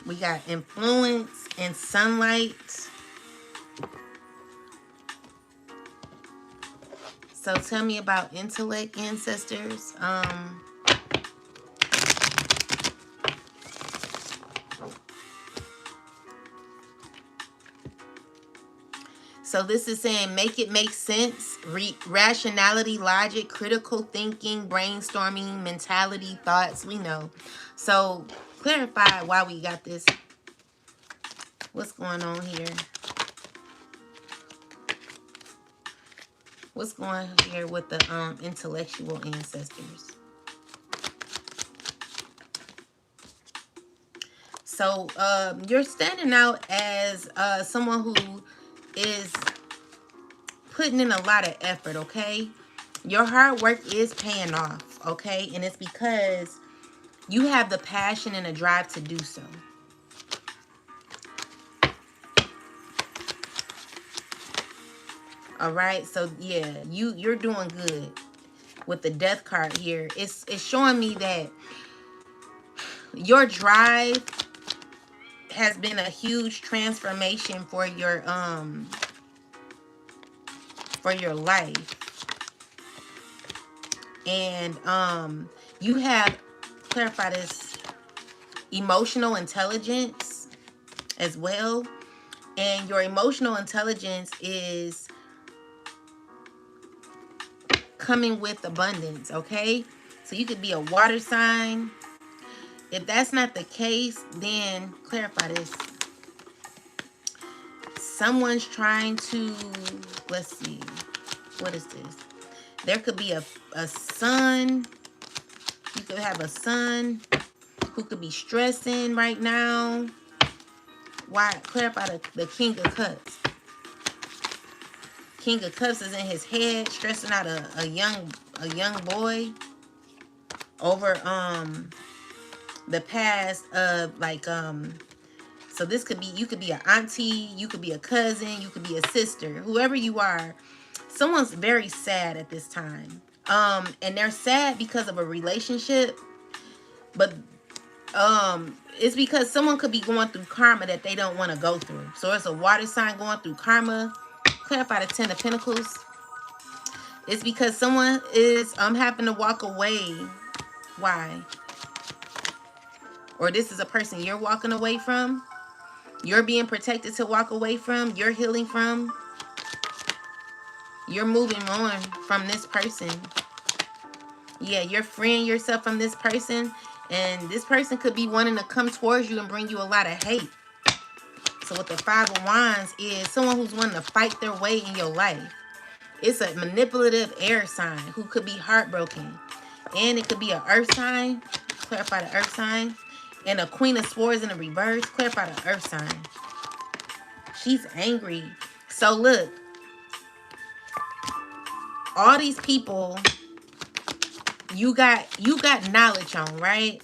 We got influence and sunlight. So tell me about intellect, ancestors. So this is saying make it make sense, rationality, logic, critical thinking, brainstorming, mentality, thoughts, we know. So clarify why we got this. What's going on here? What's going on here with the intellectual ancestors? So you're standing out as someone who is putting in a lot of effort, okay? Your hard work is paying off, okay? And it's because you have the passion and the drive to do so. All right, so yeah, you're doing good with the death card here. It's showing me that your drive has been a huge transformation for your life. And you have, clarify this, emotional intelligence as well. And your emotional intelligence is coming with abundance, okay? So you could be a water sign. If that's not the case, then clarify this. Someone's trying to, let's see, what is this? There could be a son. You could have a son who could be stressing right now. Why? Clarify the King of Cups. King of Cups is in his head, stressing out a young boy over the past of like so this could be, you could be an auntie, you could be a cousin, you could be a sister, whoever you are. Someone's very sad at this time. And they're sad because of a relationship, but it's because someone could be going through karma that they don't want to go through. So it's a water sign going through karma. Clarify the Ten of Pentacles. It's because someone is having to walk away. Why? Or this is a person you're walking away from. You're being protected to walk away from. You're healing from. You're moving on from this person. Yeah, you're freeing yourself from this person. And this person could be wanting to come towards you and bring you a lot of hate. So what the Five of Wands is someone who's wanting to fight their way in your life. It's a manipulative air sign who could be heartbroken. And it could be an earth sign. Clarify the earth sign. And a Queen of Swords in the reverse. Clarify the earth sign. She's angry. So look. All these people you got knowledge on, right?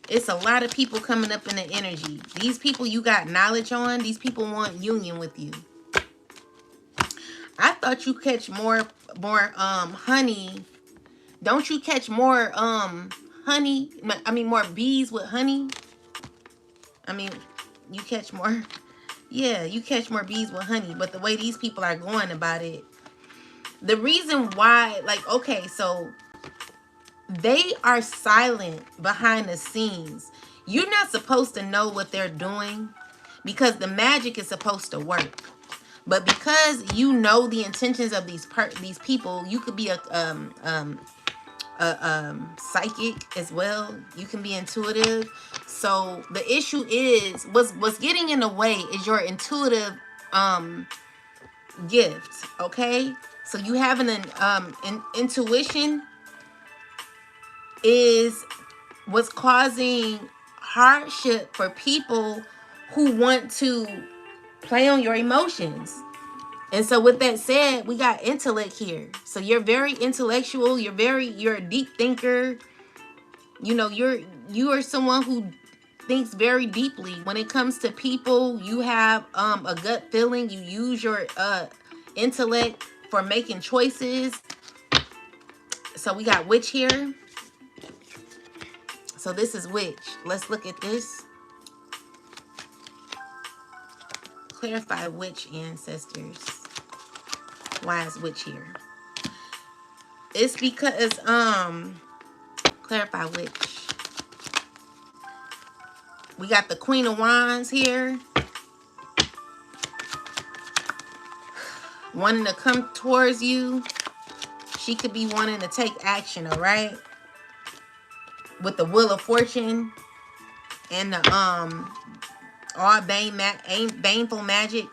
It's a lot of people coming up in the energy. These people you got knowledge on. These people want union with you. I thought you catch more honey. Don't you catch more honey? I mean more bees with honey. I mean you catch more. Yeah, you catch more bees with honey. But the way these people are going about it, the reason why, like, okay, so they are silent behind the scenes. You're not supposed to know what they're doing because the magic is supposed to work. But because you know the intentions of these people, you could be a psychic as well. You can be intuitive. So the issue is what's getting in the way is your intuitive gift. Okay, so you have an intuition is what's causing hardship for people who want to play on your emotions. And so with that said, we got intellect here. So you're very intellectual. You're a deep thinker. You know, you are someone who thinks very deeply. When it comes to people, you have a gut feeling. You use your intellect for making choices. So we got witch here. So this is witch. Let's look at this. Clarify witch ancestors. Why is witch here? It's because clarify witch. We got the Queen of Wands here. Wanting to come towards you. She could be wanting to take action, all right? With the Wheel of Fortune and the all baneful magic.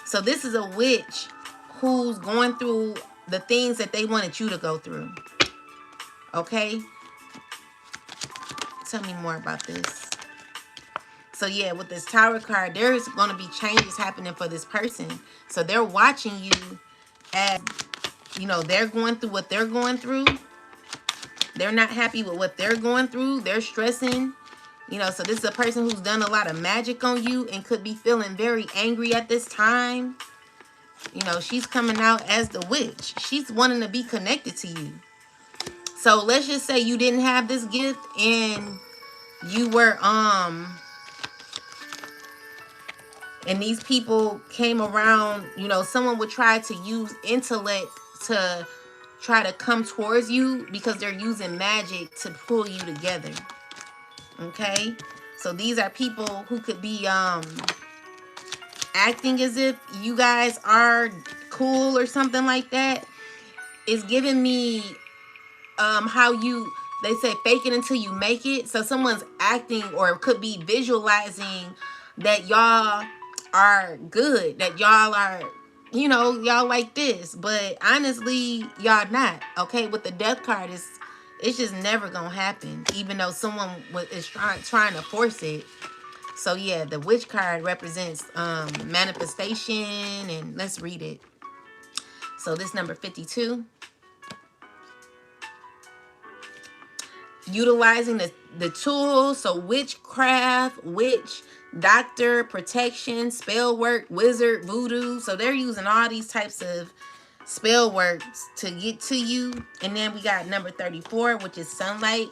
So this is a witch who's going through the things that they wanted you to go through. Okay? Tell me more about this. So yeah, with this Tower card, there's going to be changes happening for this person. So they're watching you as, you know, they're going through what they're going through. They're not happy with what they're going through. They're stressing. You know, so this is a person who's done a lot of magic on you and could be feeling very angry at this time. You know, she's coming out as the witch. She's wanting to be connected to you. So let's just say you didn't have this gift and you were, and these people came around, you know, someone would try to use intellect to try to come towards you because they're using magic to pull you together. Okay? So these are people who could be acting as if you guys are cool or something like that. It's giving me how you, they say fake it until you make it. So someone's acting or could be visualizing that y'all are good, that y'all are, you know, y'all like this, but honestly y'all not. Okay, with the death card, it's just never gonna happen, even though someone is trying to force it. So yeah, the witch card represents manifestation, and let's read it. So this number 52, utilizing the tools. So witchcraft, witch, doctor, protection, spell work, wizard, voodoo. So they're using all these types of spell works to get to you. And then we got number 34, which is sunlight.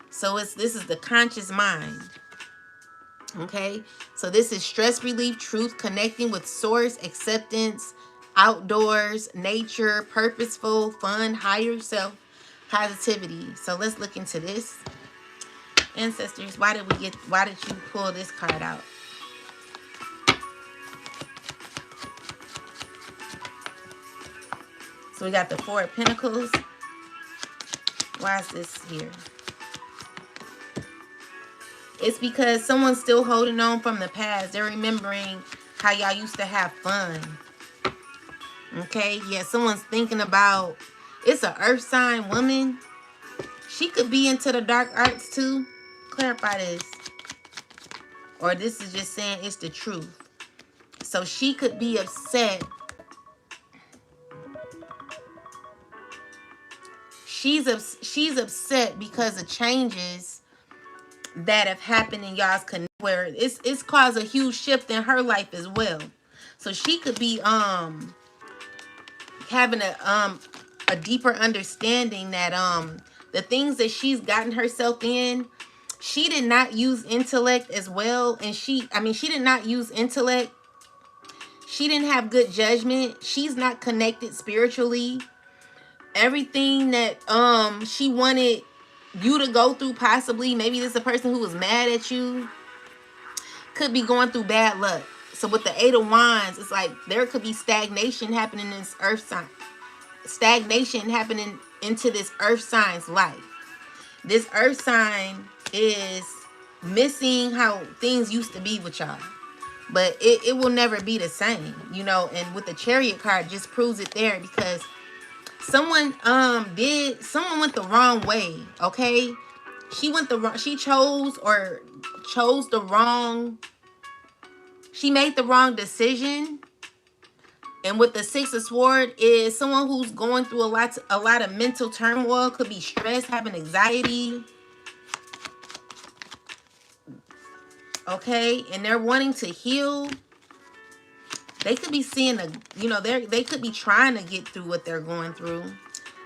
So this is the conscious mind. Okay, so this is stress relief, truth, connecting with source, acceptance, outdoors, nature, purposeful, fun, higher self, positivity. So let's look into this. Ancestors, why did you pull this card out? So we got the Four of Pentacles. Why is this here? It's because someone's still holding on from the past. They're remembering how y'all used to have fun. Okay, yeah, someone's thinking about, it's an earth sign woman. She could be into the dark arts too. Clarify this. Or this is just saying it's the truth. So she could be upset. She's upset because of changes that have happened in y'all's connection, where it's caused a huge shift in her life as well. So she could be having a deeper understanding that the things that she's gotten herself in, she did not use intellect as well. And she did not use intellect. She didn't have good judgment. She's not connected spiritually. Everything that she wanted you to go through, possibly, maybe this is a person who was mad at you, could be going through bad luck. So with the Eight of Wands, it's like there could be stagnation happening in this earth sign. Stagnation happening into this earth sign's life. This earth sign is missing how things used to be with y'all. But it will never be the same, you know. And with the Chariot card just proves it there, because someone went the wrong way. Okay, she made the wrong decision. And with the Six of Swords is someone who's going through a lot of mental turmoil, could be stressed, having anxiety. Okay, and they're wanting to heal. They could be seeing they could be trying to get through what they're going through.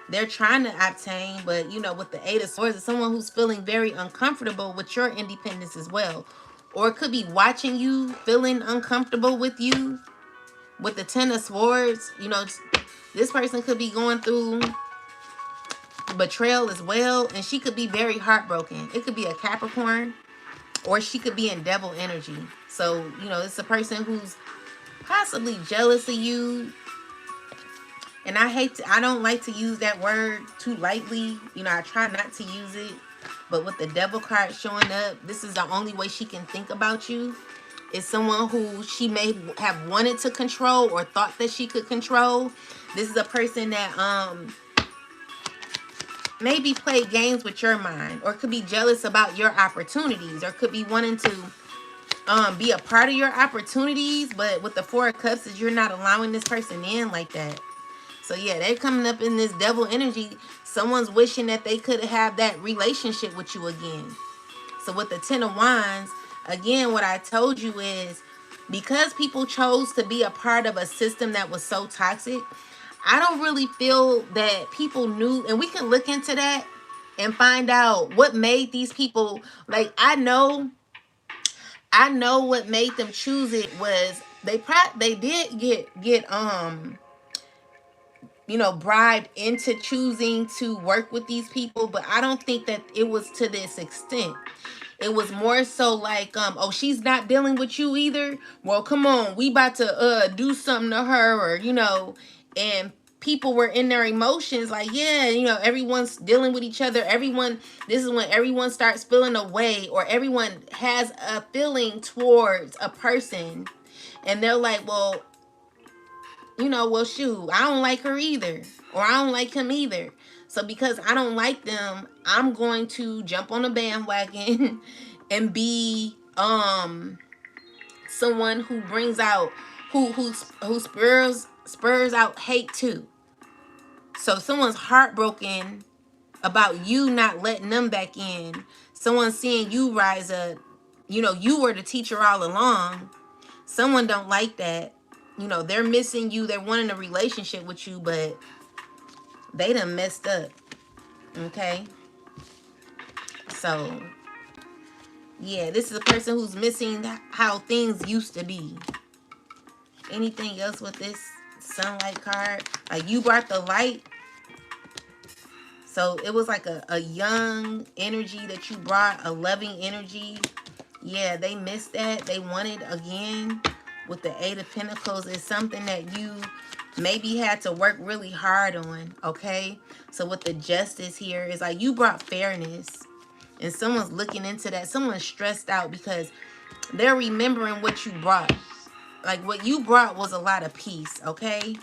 They're trying to obtain, but with the Eight of Swords, it's someone who's feeling very uncomfortable with your independence as well. Or it could be watching you, feeling uncomfortable with you. With the Ten of Swords, this person could be going through betrayal as well, and she could be very heartbroken. It could be a Capricorn, or she could be in devil energy. So, it's a person who's possibly jealous of you. And I don't like to use that word too lightly. I try not to use it. But with the devil card showing up, this is the only way she can think about you. Is someone who she may have wanted to control or thought that she could control. This is a person that maybe played games with your mind, or could be jealous about your opportunities, or could be wanting to be a part of your opportunities. But with the Four of Cups, is you're not allowing this person in like that. So yeah, they're coming up in this devil energy. Someone's wishing that they could have that relationship with you again. So with the Ten of Wands, again, what I told you is, because people chose to be a part of a system that was so toxic, I don't really feel that people knew, and we can look into that and find out what made these people, like, I know what made them choose it was they did get bribed into choosing to work with these people, but I don't think that it was to this extent. It was more so like, oh, she's not dealing with you either. Well, come on, we about to do something to her, or and people were in their emotions, like, yeah, everyone's dealing with each other. Everyone, this is when everyone starts feeling away, or everyone has a feeling towards a person, and they're like, well, well, shoot, I don't like her either, or I don't like him either. So because I don't like them, I'm going to jump on the bandwagon and be someone who brings out who spurs out hate too. So someone's heartbroken about you not letting them back in. Someone seeing you rise up. You were the teacher all along. Someone don't like that. They're missing you. They're wanting a relationship with you, but they done messed up. Okay? So, yeah, this is a person who's missing how things used to be. Anything else with this sunlight card? Like, you brought the light. So, it was like a young energy that you brought, a loving energy. Yeah, they missed that. They wanted again. With the Eight of Pentacles, is something that you maybe had to work really hard on, okay? So with the Justice here, is like you brought fairness, and someone's looking into that. Someone's stressed out because they're remembering what you brought. Like, what you brought was a lot of peace, okay?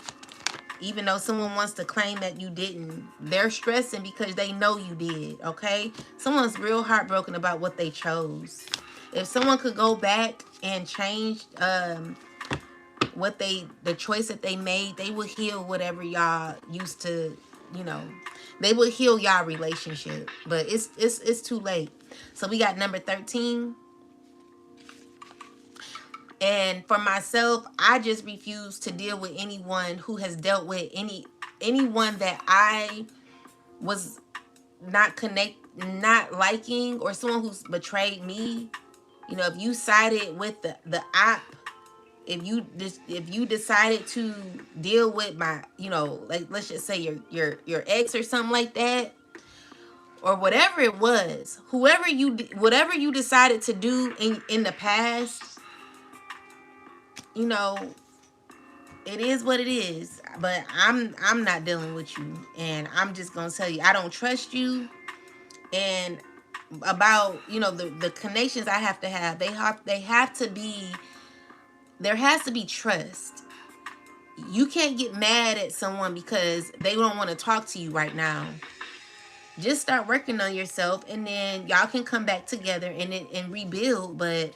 Even though someone wants to claim that you didn't, they're stressing because they know you did, okay? Someone's real heartbroken about what they chose. If someone could go back and change the choice that they made, they would heal whatever y'all used to, they would heal y'all relationship. But it's too late. So we got number 13. And for myself, I just refuse to deal with anyone who has dealt with anyone that I was not liking, or someone who's betrayed me. If you sided with the op, if you decided to deal with my, like, let's just say your ex or something like that, or whatever it was, whatever you decided to do in the past, it is what it is. But I'm not dealing with you, and I'm just gonna tell you, I don't trust you. And about the connections I have to have, they have to be, there has to be trust. You can't get mad at someone because they don't want to talk to you right now. Just start working on yourself, and then y'all can come back together and rebuild. But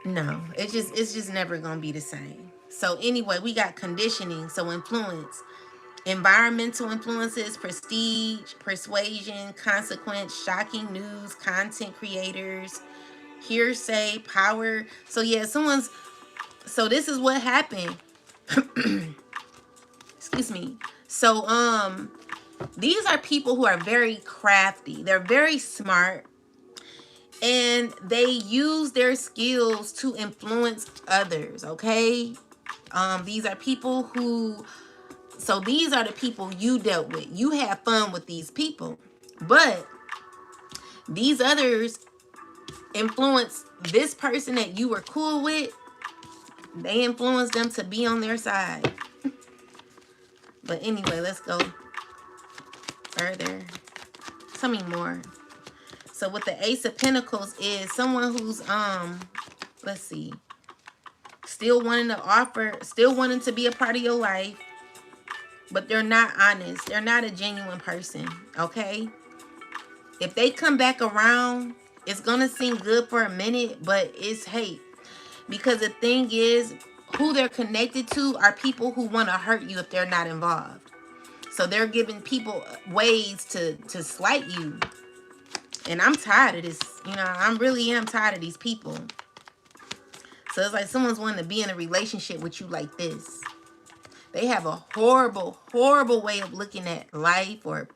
no, it's just never gonna be the same. So anyway, we got conditioning. So influence, environmental influences, prestige, persuasion, consequence, shocking news, content creators, hearsay, power. So yeah, so this is what happened. Excuse me. So these are people who are very crafty. They're very smart, and they use their skills to influence others, okay? These are people who, so these are the people you dealt with. You had fun with these people, but these others influence this person that you were cool with. They influenced them to be on their side. But anyway, let's go further. Tell me more. So with the Ace of Pentacles is someone who's let's see, still wanting to be a part of your life, but they're not honest. They're not a genuine person, okay? If they come back around, it's gonna seem good for a minute, but it's hate. Because the thing is, who they're connected to are people who want to hurt you if they're not involved. So they're giving people ways to slight you. And I'm tired of this. I really am tired of these people. So it's like someone's wanting to be in a relationship with you like this. They have a horrible, horrible way of looking at life, or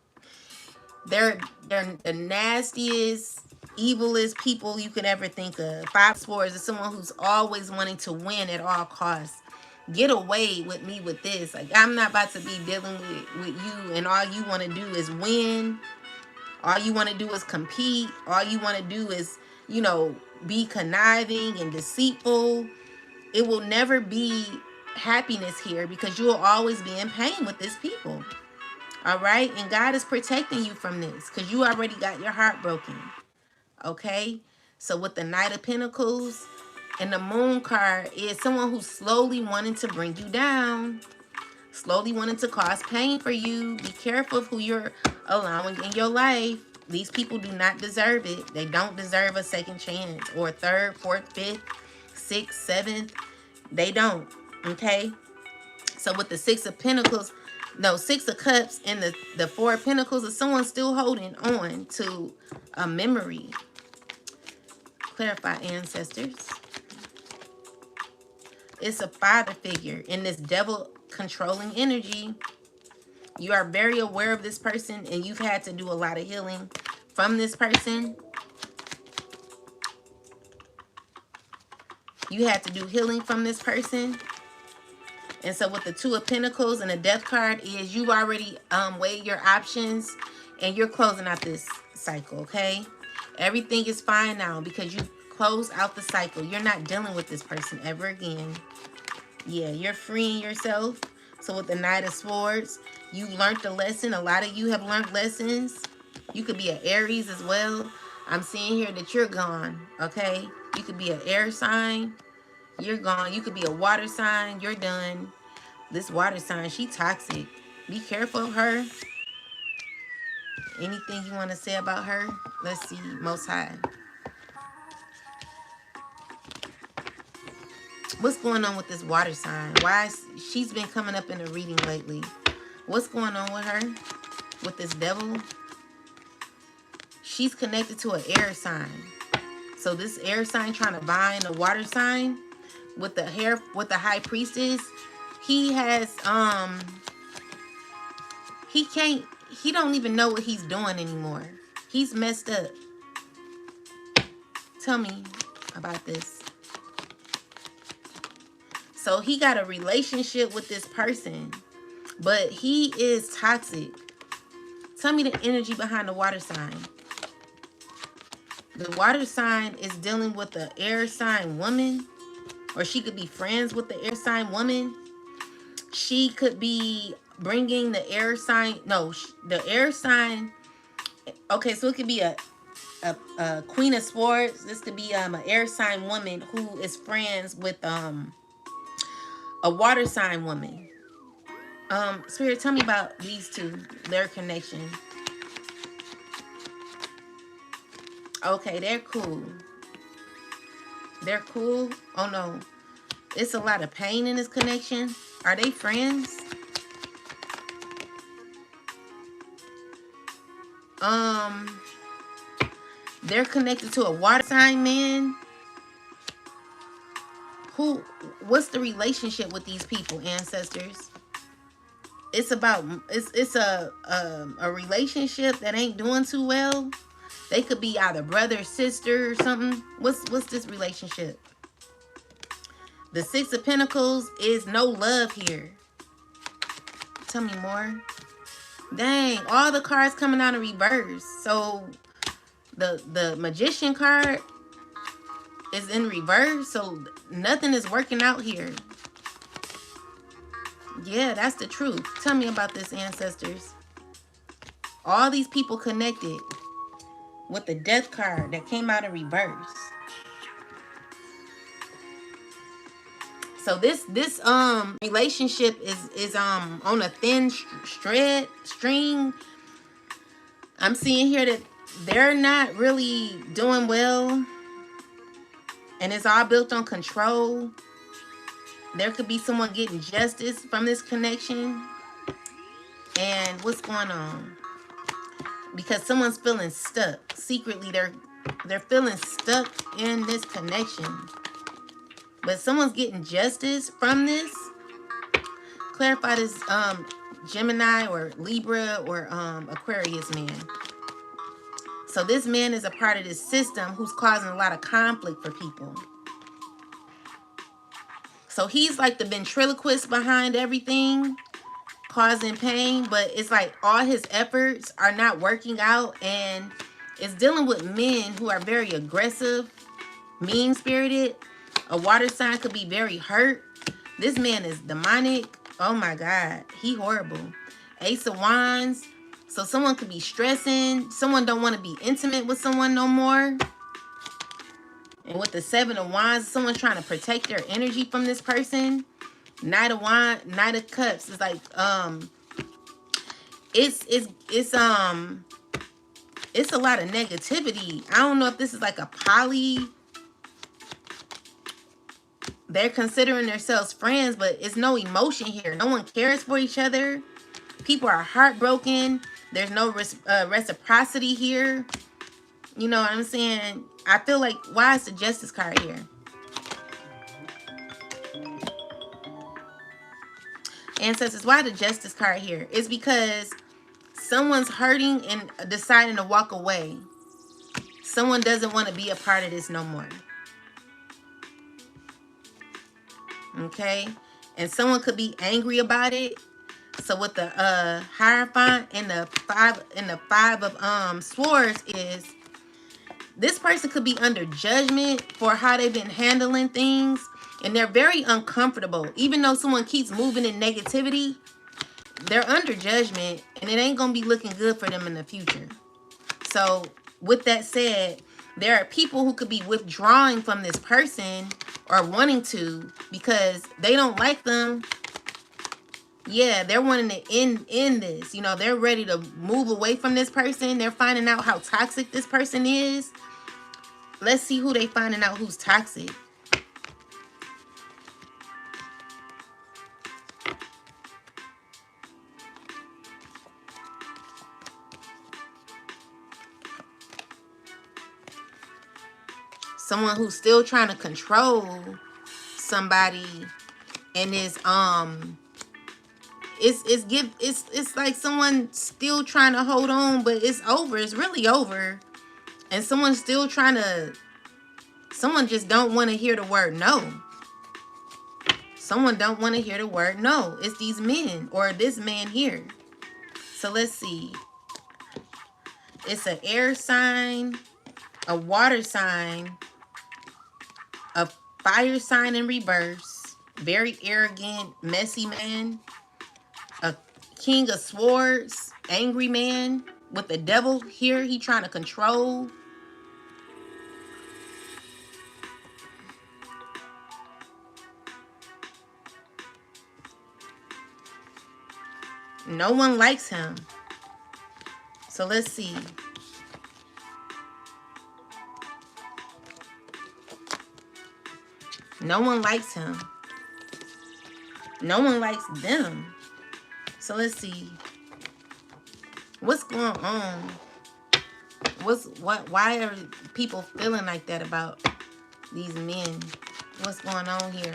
they're the nastiest, evilest people you could ever think of. Five Swords is someone who's always wanting to win at all costs. Get away with me with this. Like, I'm not about to be dealing with you, and all you want to do is win. All you want to do is compete. All you want to do is, you know, be conniving and deceitful. It will never be happiness here because you will always be in pain with these people. All right? And God is protecting you from this because you already got your heart broken. Okay? So with the Knight of Pentacles and the Moon card is someone who's slowly wanting to bring you down. Slowly wanting to cause pain for you. Be careful of who you're allowing in your life. These people do not deserve it. They don't deserve a second chance or a third, fourth, fifth, sixth, seventh. They don't. Okay? So with the Six of Pentacles, no, Six of Cups and the Four of Pentacles is someone still holding on to a memory. Clarify, ancestors. It's a father figure in this devil controlling energy. You are very aware of this person and you've had to do a lot of healing from this person. You had to do healing from this person. And so with the Two of Pentacles and the Death card is you've already weighed your options and you're closing out this cycle, okay? Everything is fine now because you close out the cycle. You're not dealing with this person ever again. Yeah, you're freeing yourself. So with the Knight of Swords, you learned the lesson. A lot of you have learned lessons. You could be an Aries as well. I'm seeing here that you're gone, okay? You could be an air sign. You're gone. You could be a water sign. You're done. This water sign, she toxic. Be careful of her. Anything you want to say about her? Let's see. Most High. What's going on with this water sign? Why is she's been coming up in the reading lately? What's going on with her? With this devil? She's connected to an air sign. So this air sign trying to bind a water sign with the high priestess. He has he don't even know what he's doing anymore. He's messed up. Tell me about this. So he got a relationship with this person, but he is toxic. Tell me the energy behind the water sign. The water sign is dealing with the air sign woman, or she could be friends with the air sign woman. She could be bringing the air sign. No, the air sign. Okay, so it could be a Queen of Swords. This could be an air sign woman who is friends with a water sign woman. Spirit, tell me about these two, their connection. Okay, they're cool. They're cool. Oh no, it's a lot of pain in this connection. Are they friends? They're connected to a water sign man. What's the relationship with these people, ancestors? It's about it's a relationship that ain't doing too well. They could be either brother, sister, or something. What's this relationship? The Six of Pentacles is no love here. Tell me more. Dang, all the cards coming out in reverse. So the Magician card is in reverse, so nothing is working out here. Yeah, that's the truth. Tell me about this, ancestors. All these people connected with the Death card that came out in reverse. So this relationship is on a thin string. I'm seeing here that they're not really doing well. And it's all built on control. There could be someone getting justice from this connection. And what's going on? Because someone's feeling stuck. Secretly, they're feeling stuck in this connection. But someone's getting justice from this. Clarify this Gemini or Libra or Aquarius man. So this man is a part of this system who's causing a lot of conflict for people. So he's like the ventriloquist behind everything. causing pain, but it's like all his efforts are not working out, and it's dealing with men who are very aggressive, mean-spirited. A water sign could be very hurt. This man is demonic. Oh my God, he horrible. Ace of Wands. So someone could be stressing. Someone don't want to be intimate with someone no more. And with the Seven of Wands, someone's trying to protect their energy from this person. Knight of Wands, Knight of Cups is like it's a lot of negativity. I don't know if this is like a poly. They're considering themselves friends, but it's no emotion here. No one cares for each other. People are heartbroken. There's no reciprocity here. You know what I'm saying? I feel like, why is the Justice card here? Ancestors, why the Justice card here? It's because someone's hurting and deciding to walk away. Someone doesn't want to be a part of this no more. Okay? And someone could be angry about it. So with the Hierophant and the five of swords is, this person could be under judgment for how they've been handling things, and they're very uncomfortable. Even though someone keeps moving in negativity, they're under judgment, and it ain't gonna be looking good for them in the future. So with that said, there are people who could be withdrawing from this person or wanting to because they don't like them. Yeah, they're wanting to end this. You know, they're ready to move away from this person. They're finding out how toxic this person is. Let's see who they finding out who's toxic. Someone who's still trying to control somebody and is it's like someone still trying to hold on, but it's over. It's really over. And someone's still trying to, someone just don't want to hear the word no. Someone don't want to hear the word no. It's these men or this man here. So let's see. It's an air sign, a water sign, a fire sign in reverse, very arrogant, messy man, a king of swords, angry man with the devil here. He trying to control. No one likes him. So let's see. No one likes him. No one likes them. So let's see. What's going on? Why are people feeling like that about these men? What's going on here?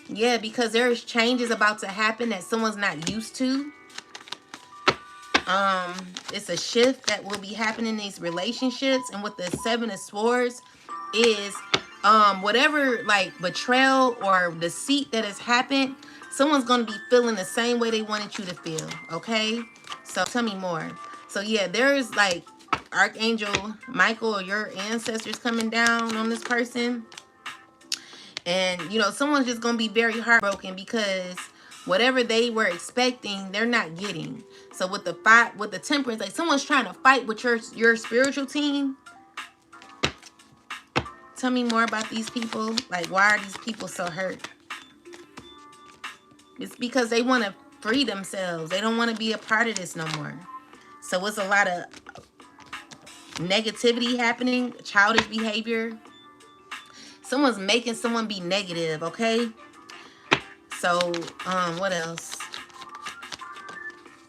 Yeah, because there's changes about to happen that someone's not used to. It's a shift that will be happening in these relationships. And with the Seven of Swords is whatever like betrayal or deceit that has happened, someone's going to be feeling the same way they wanted you to feel. Okay, so tell me more. So yeah, there's like Archangel Michael or your ancestors coming down on this person. And you know, someone's just going to be very heartbroken because whatever they were expecting, they're not getting. So with the fight, with the Temperance, like someone's trying to fight with your spiritual team. Tell me more about these people. Like, why are these people so hurt? It's because they want to free themselves. They don't want to be a part of this no more. So it's a lot of negativity happening, childish behavior. Someone's making someone be negative, okay? So, what else?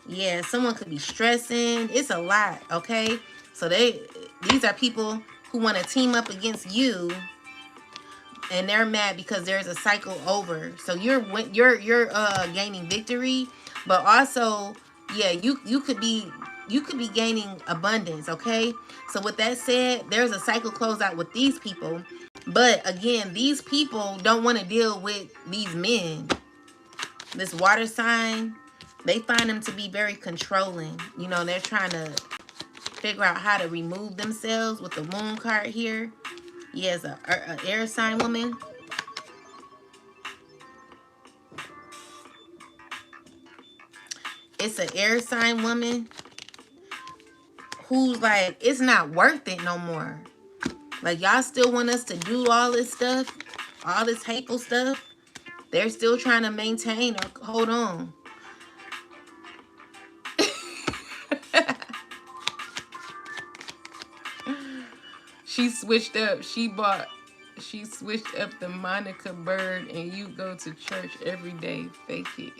Yeah, someone could be stressing. It's a lot, okay? So these are people who want to team up against you, and they're mad because there's a cycle over. So you're gaining victory, but also, yeah, you could be gaining abundance, okay? So with that said, there's a cycle close out with these people. But again, these people don't want to deal with these men. This water sign, They find them to be very controlling. You know, they're trying to figure out how to remove themselves with the moon card here. Yes, a air sign woman. It's an air sign woman who's like, it's not worth it no more. Like, y'all still want us to do all this stuff, all this hateful stuff. They're still trying to maintain or hold on. She switched up. She switched up the Monica bird, and you go to church every day. Fake it.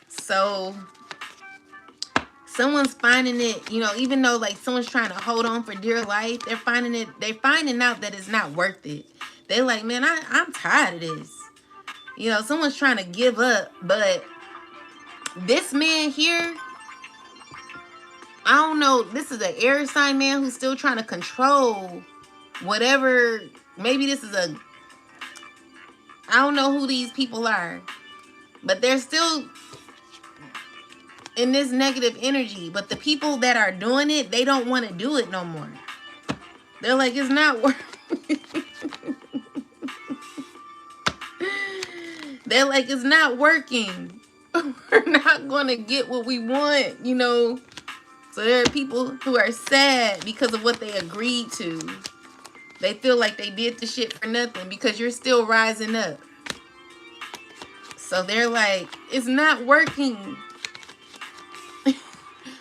So someone's finding it, you know, even though like someone's trying to hold on for dear life, they're finding out that it's not worth it. They're like, man, I'm tired of this. You know, someone's trying to give up, but this man here, I don't know, this is an air sign man who's still trying to control whatever. Maybe this is I don't know who these people are, but they're still in this negative energy. But the people that are doing it, they don't want to do it no more. They're like, it's not working. They're like, it's not working. We're not going to get what we want, you know. So there are people who are sad because of what they agreed to. They feel like they did the shit for nothing because you're still rising up. So they're like, it's not working.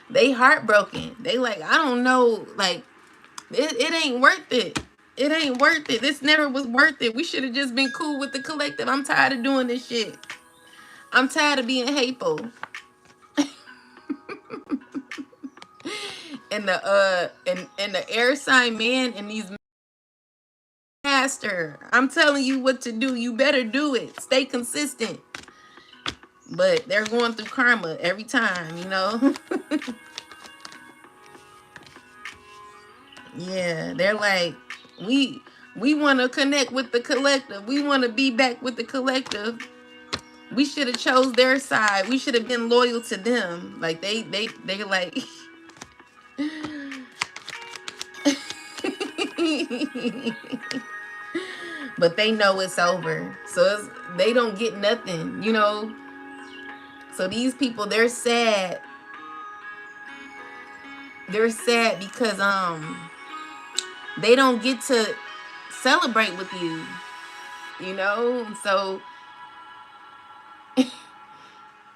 They heartbroken. They like, I don't know, like, it ain't worth it. It ain't worth it. This never was worth it. We should have just been cool with the collective. I'm tired of doing this shit. I'm tired of being hateful. And the air sign man and these master. I'm telling you what to do. You better do it. Stay consistent. But they're going through karma every time, you know. Yeah, they're like, we want to connect with the collective. We want to be back with the collective. We should have chose their side. We should have been loyal to them. Like they're like but they know it's over. So they don't get nothing, you know. So these people, they're sad. They're sad because they don't get to celebrate with you, you know. So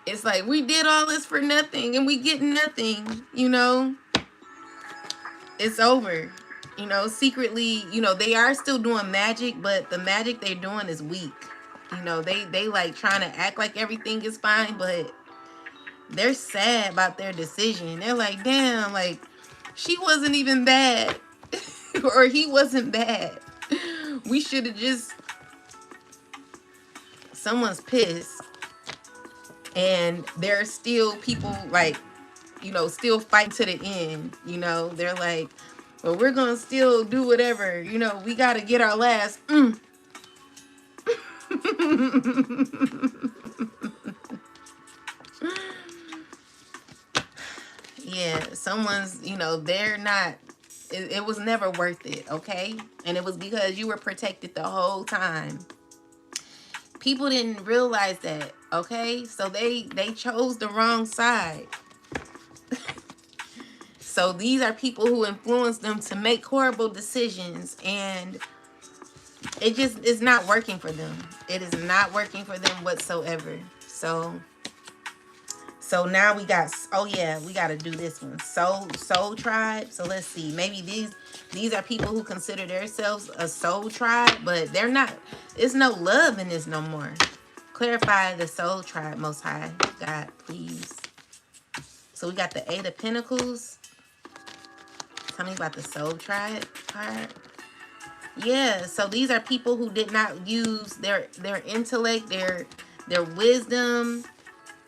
it's like, we did all this for nothing and we get nothing, you know. It's over, you know. Secretly, you know, they are still doing magic, but the magic they're doing is weak. You know, they like trying to act like everything is fine, but they're sad about their decision. They're like, damn, like, she wasn't even bad. Or he wasn't bad. We should have just... Someone's pissed. And there are still people, like, you know, still fight to the end. You know, they're like, well, we're going to still do whatever. You know, we got to get our last... Yeah, someone's, you know, they're not... It was never worth it, okay? And it was because you were protected the whole time. People didn't realize that, okay? So they chose the wrong side. So these are people who influenced them to make horrible decisions, and it just is not working for them. It is not working for them whatsoever. So now we got, oh yeah, we got to do this one. Soul tribe. So let's see. Maybe these are people who consider themselves a soul tribe, but they're not. There's no love in this no more. Clarify the soul tribe, Most High God, please. So we got the Eight of Pentacles. Tell me about the soul tribe part. Yeah, so these are people who did not use their intellect, their wisdom.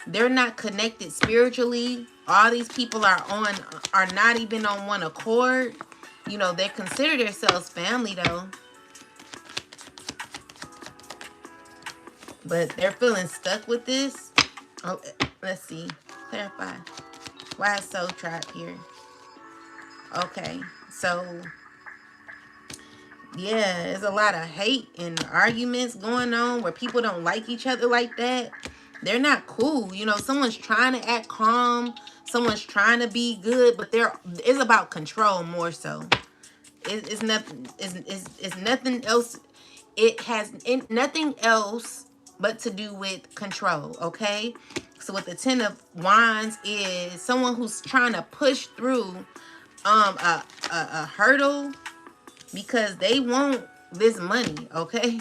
They're not connected spiritually. All these people are not even on one accord. You know, they consider themselves family though, but they're feeling stuck with this. Oh, let's see. Clarify. Why is soul trapped here? Okay, so yeah, there's a lot of hate and arguments going on where people don't like each other like that. They're not cool. You know, someone's trying to act calm, someone's trying to be good, but it's about control more so. It's nothing. It's nothing else. It has nothing else but to do with control. Okay. So with the Ten of Wands is someone who's trying to push through a hurdle because they want this money. Okay.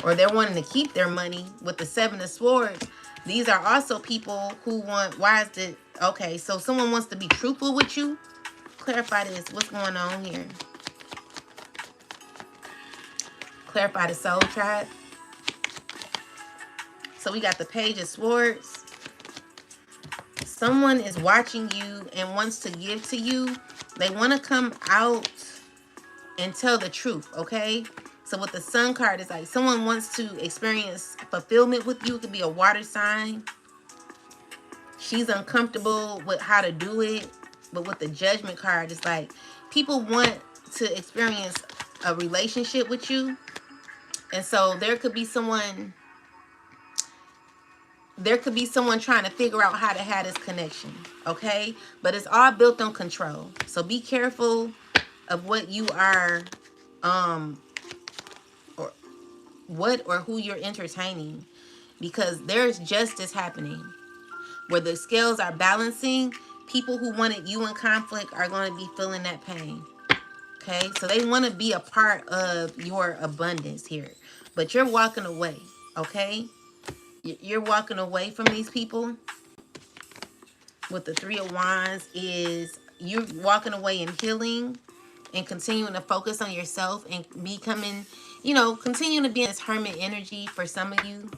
Or they're wanting to keep their money. With the Seven of Swords, these are also people who want. Why is it? Okay, so someone wants to be truthful with you. Clarify this. What's going on here? Clarify the soul tribe. So we got the Page of Swords. Someone is watching you and wants to give to you. They want to come out and tell the truth, okay? So with the Sun card, it's like someone wants to experience fulfillment with you. It could be a water sign. She's uncomfortable with how to do it. But with the Judgment card, it's like people want to experience a relationship with you. And so there could be someone trying to figure out how to have this connection, okay? But it's all built on control. So be careful of what you are, or what or who you're entertaining, because there's justice happening. Where the scales are balancing, people who wanted you in conflict are going to be feeling that pain. Okay, so they want to be a part of your abundance here, but you're walking away. Okay, you're walking away from these people. With the Three of Wands is you're walking away in healing and continuing to focus on yourself and becoming, you know, continuing to be in this hermit energy for some of you.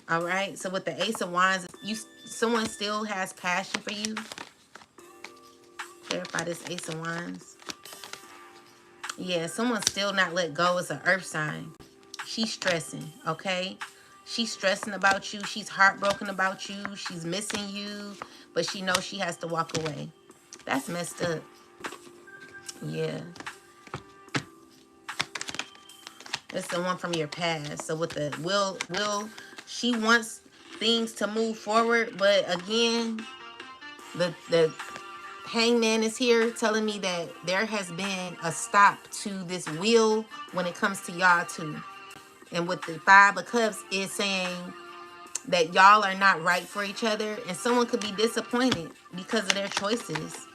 All right, so with the Ace of Wands, someone still has passion for you. Clarify this Ace of Wands. Yeah, someone's still not let go. It's an earth sign. She's stressing, okay? She's stressing about you. She's heartbroken about you. She's missing you, but she knows she has to walk away. That's messed up. Yeah. It's someone from your past. So with the will, she wants things to move forward, but again, the Hangman is here telling me that there has been a stop to this wheel when it comes to y'all too. And with the Five of Cups is saying that y'all are not right for each other, and someone could be disappointed because of their choices.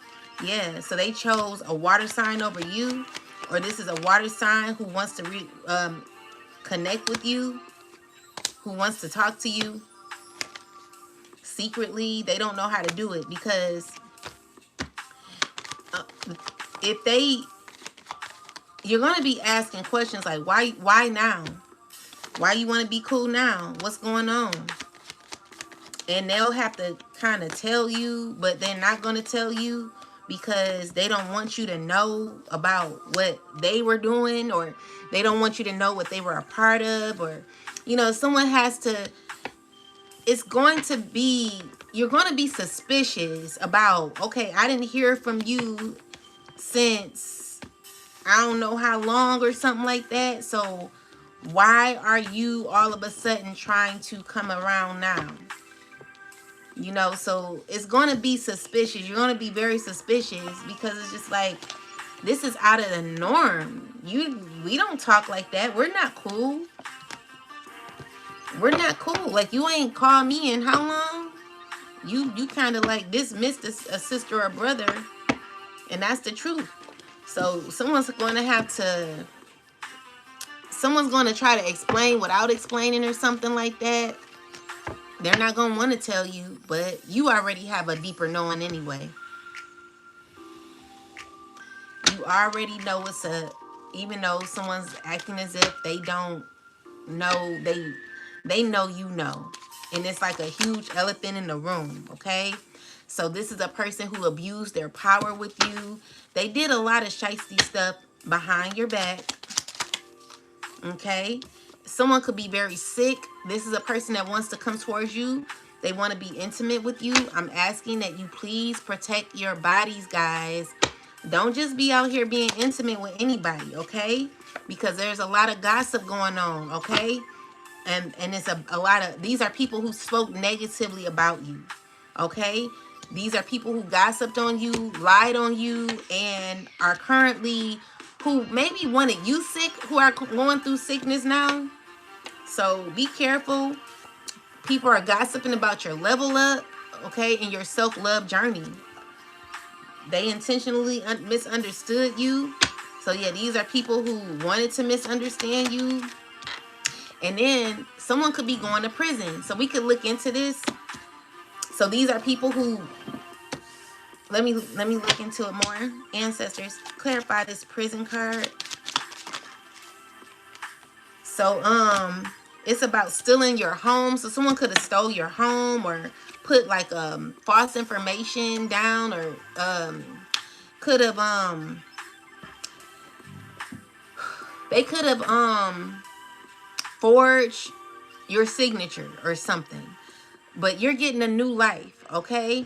Yeah, so they chose a water sign over you, or this is a water sign who wants to connect with you, who wants to talk to you secretly. They don't know how to do it because you're going to be asking questions like, why now? Why you want to be cool now? What's going on? And they'll have to kind of tell you, but they're not going to tell you because they don't want you to know about what they were doing, or they don't want you to know what they were a part of, or, you know, someone has to, it's going to be, you're going to be suspicious about, okay, I didn't hear from you since I don't know how long or something like that. So why are you all of a sudden trying to come around now? You know, so it's going to be suspicious. You're going to be very suspicious because it's just like, this is out of the norm. We don't talk like that. We're not cool. We're not cool. Like, you ain't called me in how long? You kind of like dismissed a sister or brother, and that's the truth. So someone's going to try to explain without explaining or something like that. They're not going to want to tell you, but you already have a deeper knowing anyway. You already know even though someone's acting as if they don't know, they know you know. and it's like a huge elephant in the room, okay? So this is a person who abused their power with you. They did a lot of shiesty stuff behind your back, okay? Someone could be very sick. This is a person that wants to come towards you. They want to be intimate with you. I'm asking that you please protect your bodies, guys. Don't just be out here being intimate with anybody, okay? Because there's a lot of gossip going on, okay? And it's a lot of, these are people who spoke negatively about you, okay? These are people who gossiped on you, lied on you, and are currently, who maybe wanted you sick, who are going through sickness now. So be careful. People are gossiping about your level up, okay, in your self-love journey. They intentionally misunderstood you. So yeah, these are people who wanted to misunderstand you. And then someone could be going to prison. So we could look into this. So these are people who, let me look into it more. Ancestors, clarify this prison card. So it's about stealing your home. So someone could have stole your home or put like false information down, or could have they could have forged your signature or something. But you're getting a new life, okay?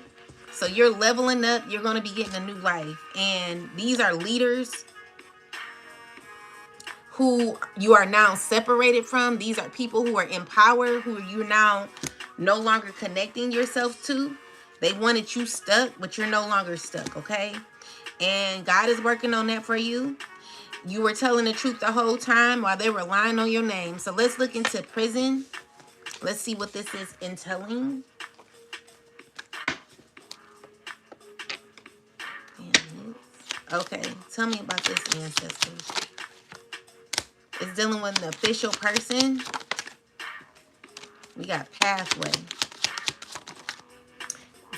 So you're leveling up. You're going to be getting a new life. And these are leaders who you are now separated from. These are people who are in power, who you're now no longer connecting yourself to. They wanted you stuck, but you're no longer stuck, okay? And God is working on that for you. You were telling the truth the whole time while they were lying on your name. So let's look into prison. Let's see what this is entailing. Okay, tell me about this, ancestors. It's dealing with an official person. We got pathway.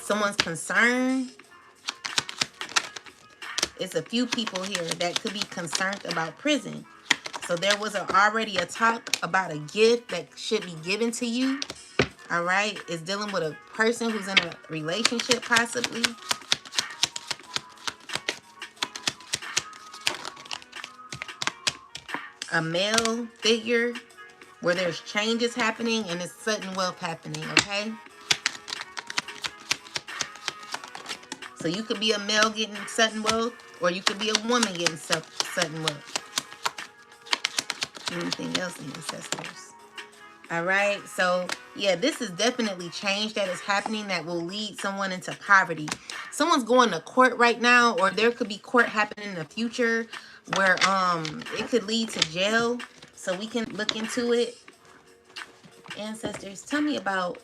Someone's concerned. It's a few people here that could be concerned about prison. So there was already a talk about a gift that should be given to you. All right. It's dealing with a person who's in a relationship, possibly. A male figure where there's changes happening and it's sudden wealth happening, okay? So you could be a male getting sudden wealth, or you could be a woman getting sudden wealth. Anything else, ancestors? All right. So yeah, this is definitely change that is happening that will lead someone into poverty. Someone's going to court right now, or there could be court happening in the future where it could lead to jail. So we can look into it. Ancestors, tell me about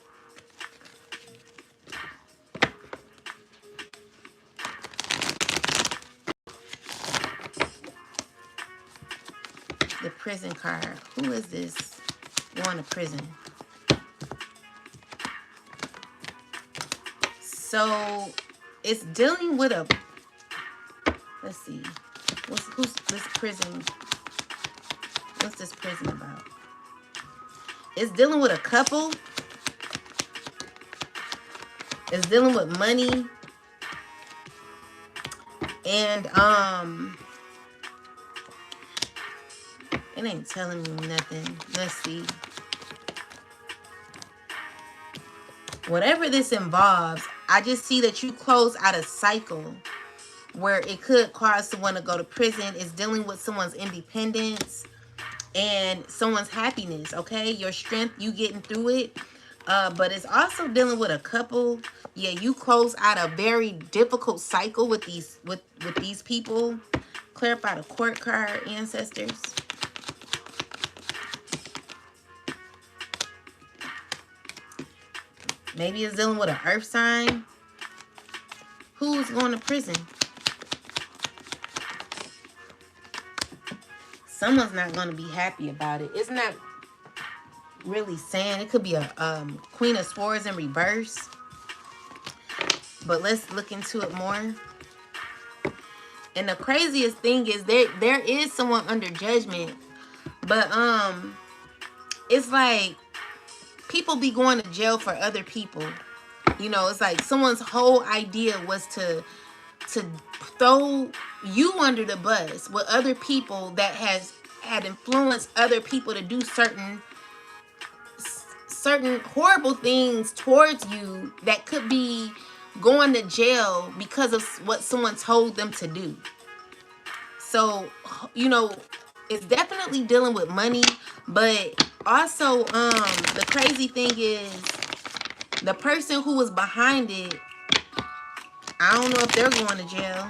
the prison card. Who is this going to prison? So it's dealing with a, let's see, who's this prison? What's this prison about? It's dealing with a couple. It's dealing with money. And it ain't telling me nothing. Let's see. Whatever this involves, I just see that you close out a cycle where it could cause someone to go to prison. It's dealing with someone's independence and someone's happiness, okay? Your strength, you getting through it. But it's also dealing with a couple. Yeah, you close out a very difficult cycle with these people. Clarify the court card, ancestors. Maybe it's dealing with an earth sign. Who's going to prison? Someone's not going to be happy about it. It's not really saying. It could be a Queen of Swords in reverse. But let's look into it more. And the craziest thing is there is someone under judgment. But it's like people be going to jail for other people. You know, it's like someone's whole idea was to throw you under the bus with other people that had influenced other people to do certain horrible things towards you that could be going to jail because of what someone told them to do. So, you know, it's definitely dealing with money, but also the crazy thing is the person who was behind it, I don't know if they're going to jail.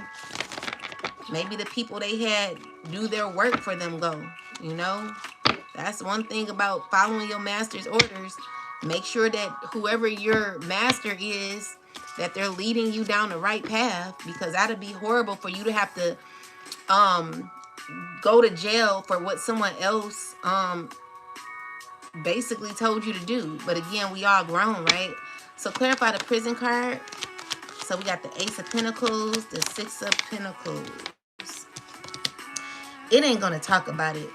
Maybe the people they had do their work for them go, you know? That's one thing about following your master's orders. Make sure that whoever your master is, that they're leading you down the right path, because that'd be horrible for you to have to go to jail for what someone else basically told you to do. But again, we all grown, right? So clarify the prison card. So we got the Ace of Pentacles, the Six of Pentacles. It ain't gonna talk about it.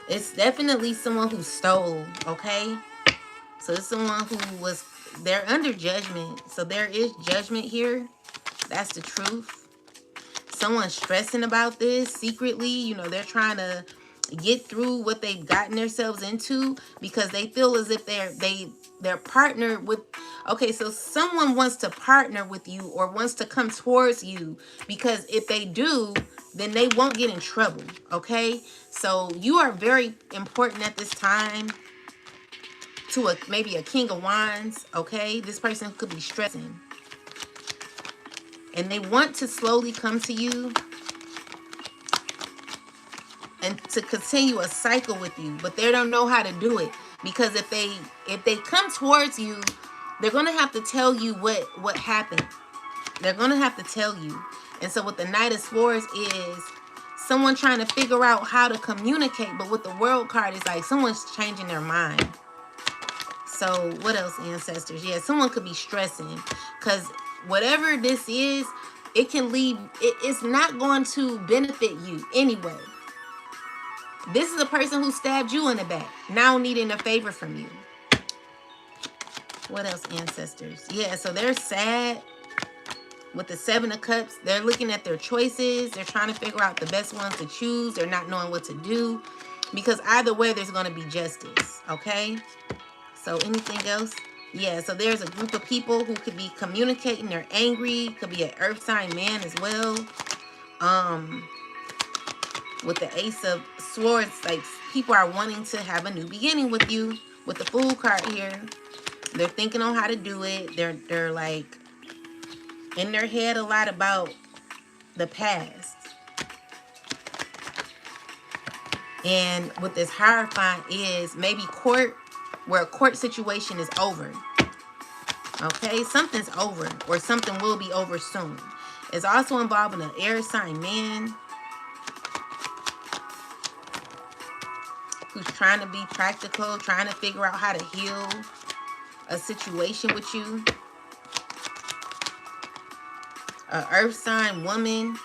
It's definitely someone who stole, okay? So it's someone who was, they're under judgment. So there is judgment here. That's the truth. Someone's stressing about this secretly. You know, they're trying to get through what they've gotten themselves into because they feel as if they're partnered with. Okay, so someone wants to partner with you or wants to come towards you, because if they do, then they won't get in trouble. Okay, so you are very important at this time to maybe a King of Wands. Okay, this person could be stressing and they want to slowly come to you and to continue a cycle with you, but they don't know how to do it, because if they come towards you, they're going to have to tell you what happened. They're going to have to tell you. And so what the Knight of Swords is, someone trying to figure out how to communicate, but with the World card is like someone's changing their mind. So what else, ancestors? Yeah, someone could be stressing, because whatever this is, it can leave, it's not going to benefit you anyway. This is a person who stabbed you in the back, now needing a favor from you. What else, ancestors? Yeah, so they're sad with the Seven of Cups. They're looking at their choices. They're trying to figure out the best ones to choose. They're not knowing what to do, because either way, there's going to be justice, okay? So anything else? Yeah, so there's a group of people who could be communicating. They're angry. Could be an earth sign man as well. With the Ace of Swords, like people are wanting to have a new beginning with you. With the Fool card here, they're thinking on how to do it. They're like in their head a lot about the past. And with this Hierophant is maybe court, where a court situation is over. Okay, something's over, or something will be over soon. It's also involving an air sign man who's trying to be practical, trying to figure out how to heal a situation with you. An earth sign woman.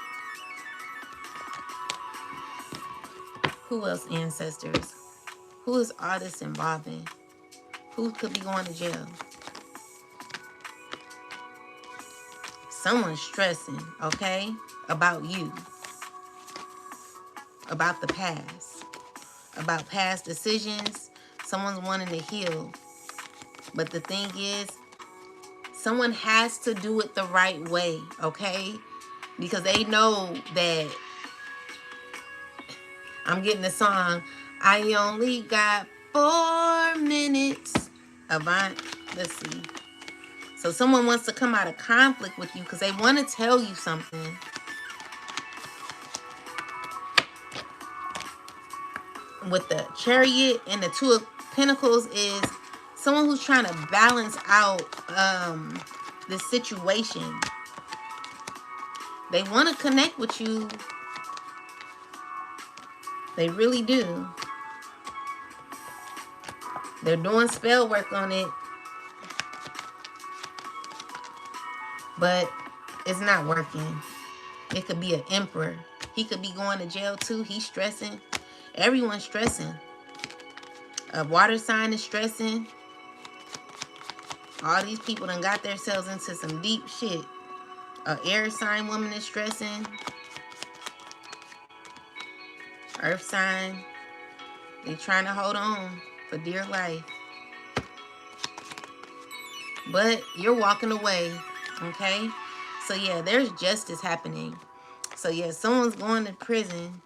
Who else, ancestors? Who is all this involving? Who could be going to jail? Someone's stressing, okay, about you, about the past, about past decisions. Someone's wanting to heal. But the thing is, someone has to do it the right way, okay? Because they know that, I'm getting the song, I only got 4 minutes. Avant, let's see. So someone wants to come out of conflict with you because they want to tell you something. With the Chariot and the Two of Pentacles is someone who's trying to balance out this situation. They want to connect with you. They really do. They're doing spell work on it. But it's not working. It could be an emperor. He could be going to jail too. He's stressing. Everyone's stressing. A water sign is stressing. All these people done got themselves into some deep shit. A air sign woman is stressing. Earth sign. They trying to hold on for dear life. But you're walking away. Okay? So yeah, there's justice happening. So yeah, someone's going to prison.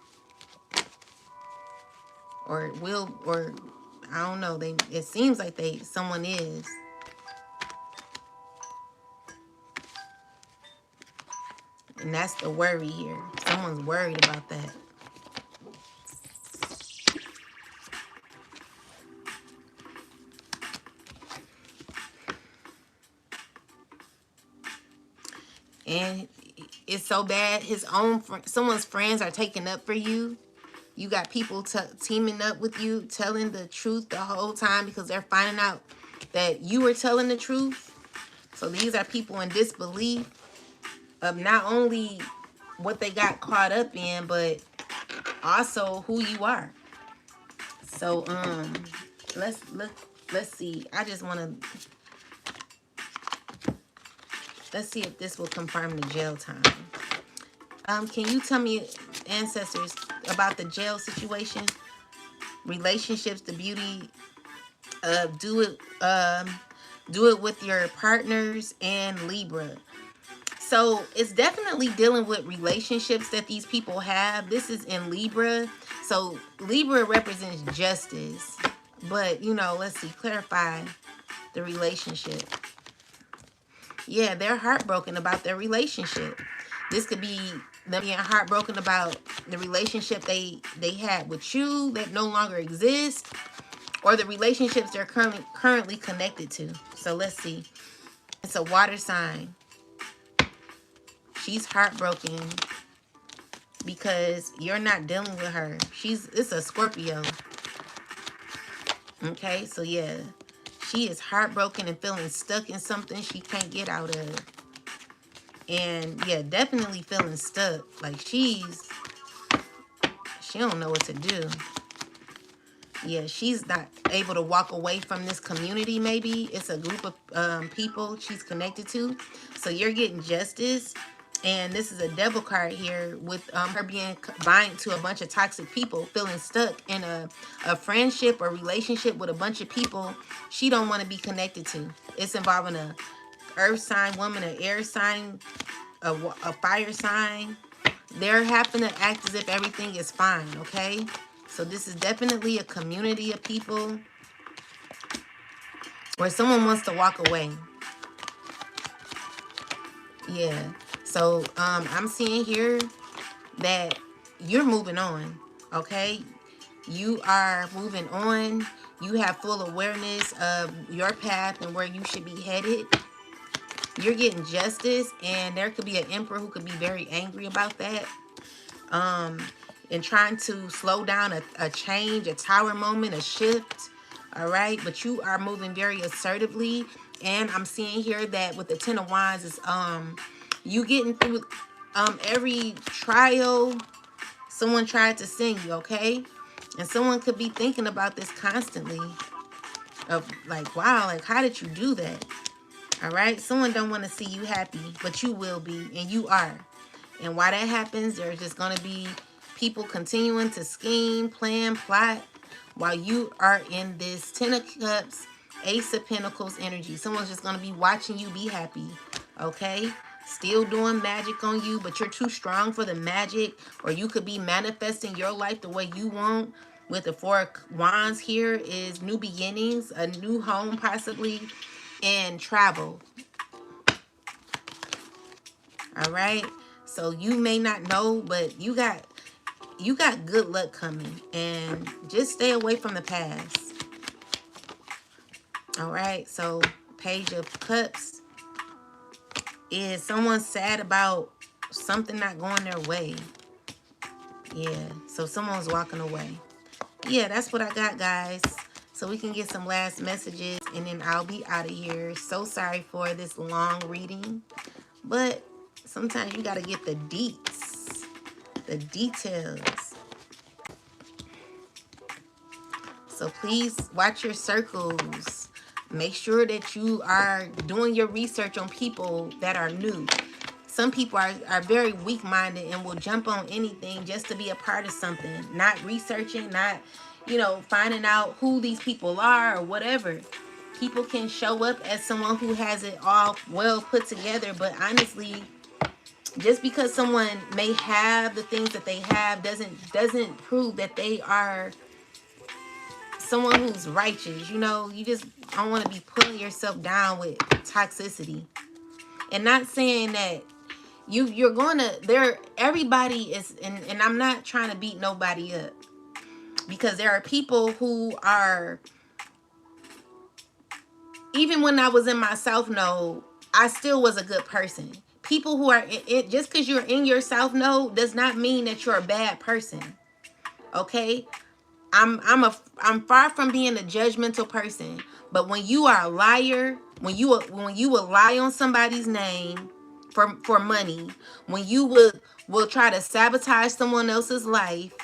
Or I don't know. It seems like someone is. And that's the worry here. Someone's worried about that. And it's so bad. Someone's friends are taking up for you. You got people teaming up with you, telling the truth the whole time because they're finding out that you were telling the truth. So these are people in disbelief of not only what they got caught up in, but also who you are. So let's see. I just want to let's see if this will confirm the jail time. Can you tell me, ancestors, about the jail situation? Relationships, the beauty of do it with your partners, and Libra. So it's definitely dealing with relationships that these people have. This is in Libra. So Libra represents justice. But, let's see, clarify the relationship. Yeah, they're heartbroken about their relationship. This could be them being heartbroken about the relationship they had with you that no longer exists, or the relationships they're currently connected to. So let's see. It's a water sign. She's heartbroken because you're not dealing with her. It's a Scorpio. Okay, so yeah. She is heartbroken and feeling stuck in something she can't get out of. And yeah, definitely feeling stuck. Like she don't know what to do. Yeah, she's not able to walk away from this community, maybe. It's a group of people she's connected to. So you're getting justice. And this is a devil card here with her being bind to a bunch of toxic people, feeling stuck in a friendship or relationship with a bunch of people she don't want to be connected to. It's involving a earth sign woman, an air sign, a fire sign. They're having to act as if everything is fine, okay? So this is definitely a community of people where someone wants to walk away. Yeah. So I'm seeing here that you're moving on, okay? You are moving on. You have full awareness of your path and where you should be headed. You're getting justice, and there could be an emperor who could be very angry about that. And trying to slow down a change, a tower moment, a shift. All right, but you are moving very assertively, and I'm seeing here that with the Ten of Wands is you getting through every trial someone tried to send you, okay? And someone could be thinking about this constantly of like, wow, like how did you do that? All right, someone don't want to see you happy, but you will be, and you are. And why that happens, there's just going to be people continuing to scheme, plan, plot, while you are in this Ten of Cups, Ace of Pentacles energy. Someone's just going to be watching you be happy, okay? Still doing magic on you, but you're too strong for the magic, or you could be manifesting your life the way you want. With the Four of Wands here is new beginnings, a new home possibly, and travel. All right, so you may not know, but you got good luck coming, and just stay away from the past. All right, so Page of Cups is someone sad about something not going their way. Yeah, so someone's walking away. Yeah, that's what I got, guys. So we can get some last messages, and then I'll be out of here. So sorry for this long reading, but sometimes you got to get the deets, the details. So please watch your circles. Make sure that you are doing your research on people that are new. Some people are very weak-minded and will jump on anything just to be a part of something, not researching, not, finding out who these people are or whatever. People can show up as someone who has it all well put together, but honestly, just because someone may have the things that they have doesn't prove that they are someone who's righteous. You just don't want to be putting yourself down with toxicity. And not saying that you're going to there everybody is, and I'm not trying to beat nobody up, because there are people who are, even when I was in my South Node, I still was a good person. People who are it, just because you're in your South Node does not mean that you're a bad person. Okay? I'm far from being a judgmental person, but when you are a liar, when you will lie on somebody's name for money, when you will try to sabotage someone else's life,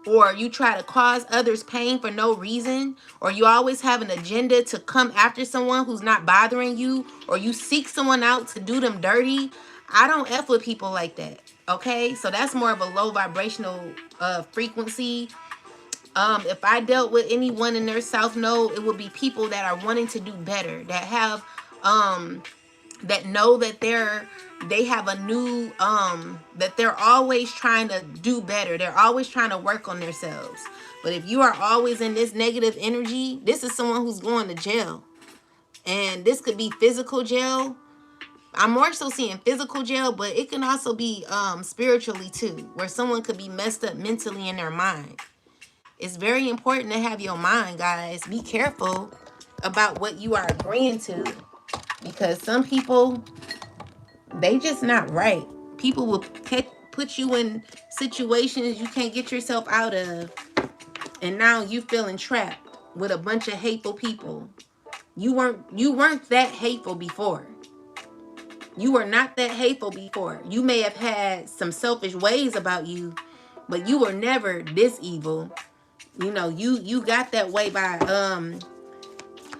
or you try to cause others pain for no reason, or you always have an agenda to come after someone who's not bothering you, or you seek someone out to do them dirty, I don't F with people like that. Okay? So that's more of a low vibrational frequency. If I dealt with anyone in their South Node, it would be people that are wanting to do better, that have that know that they have a new that they're always trying to do better. They're always trying to work on themselves. But if you are always in this negative energy, this is someone who's going to jail. And this could be physical jail. I'm more so seeing physical jail, but it can also be spiritually too, where someone could be messed up mentally in their mind. It's very important to have your mind, guys. Be careful about what you are agreeing to, because some people, they just not right. People will put you in situations you can't get yourself out of, and now you feeling trapped with a bunch of hateful people. You weren't that hateful before. You were not that hateful before. You may have had some selfish ways about you, but you were never this evil. You got that way by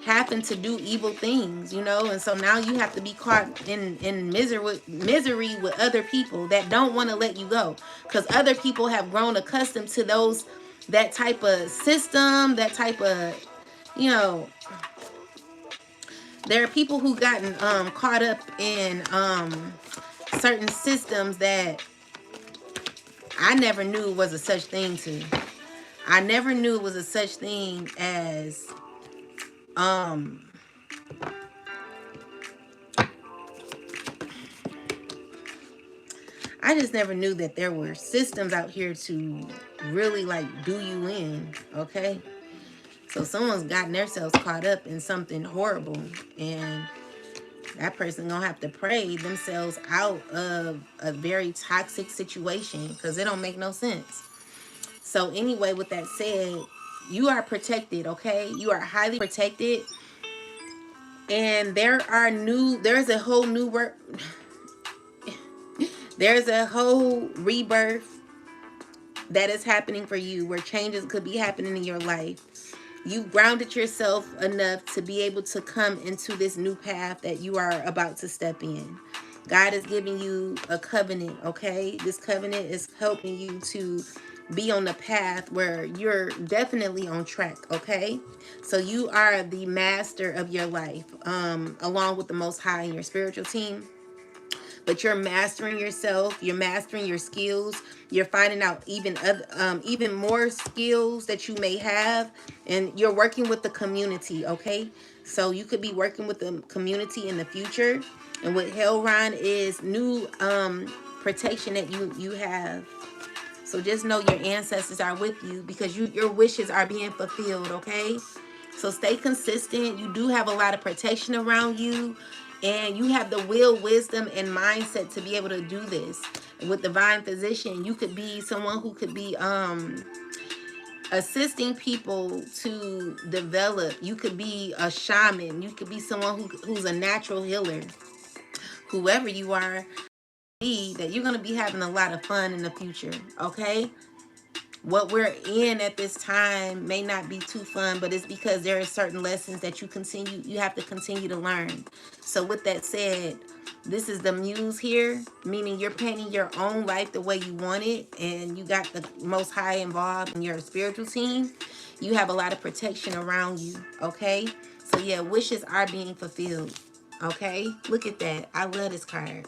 having to do evil things, and so now you have to be caught in misery with other people that don't want to let you go, because other people have grown accustomed to that type of system, that type of, there are people who gotten caught up in certain systems that I never knew was a such thing to. I never knew it was a such thing as I just never knew that there were systems out here to really like do you in, okay? So someone's gotten themselves caught up in something horrible, and that person gonna have to pray themselves out of a very toxic situation, because it don't make no sense. So anyway, with that said, you are protected, okay? You are highly protected. And there's a whole new work. There's a whole rebirth that is happening for you, where changes could be happening in your life. You've grounded yourself enough to be able to come into this new path that you are about to step in. God is giving you a covenant, okay? This covenant is helping you to be on the path where you're definitely on track, okay? So you are the master of your life, along with the Most High and your spiritual team. But you're mastering yourself, you're mastering your skills, you're finding out even more skills that you may have, and you're working with the community, okay? So you could be working with the community in the future. And what Hellron is new protection that you have. So just know your ancestors are with you, because your wishes are being fulfilled, okay? So stay consistent. You do have a lot of protection around you, and you have the will, wisdom, and mindset to be able to do this. With Divine Physician, you could be someone who could be assisting people to develop. You could be a shaman. You could be someone who's a natural healer. Whoever you are, that you're going to be having a lot of fun in the future, okay? what we're in at this time may not be too fun, but it's because there are certain lessons that you have to continue to learn. So with that said, this is the muse here, meaning you're painting your own life the way you want it, and you got the Most High involved in your spiritual team. You have a lot of protection around you, okay? So yeah, wishes are being fulfilled, okay? Look at that. I love this card.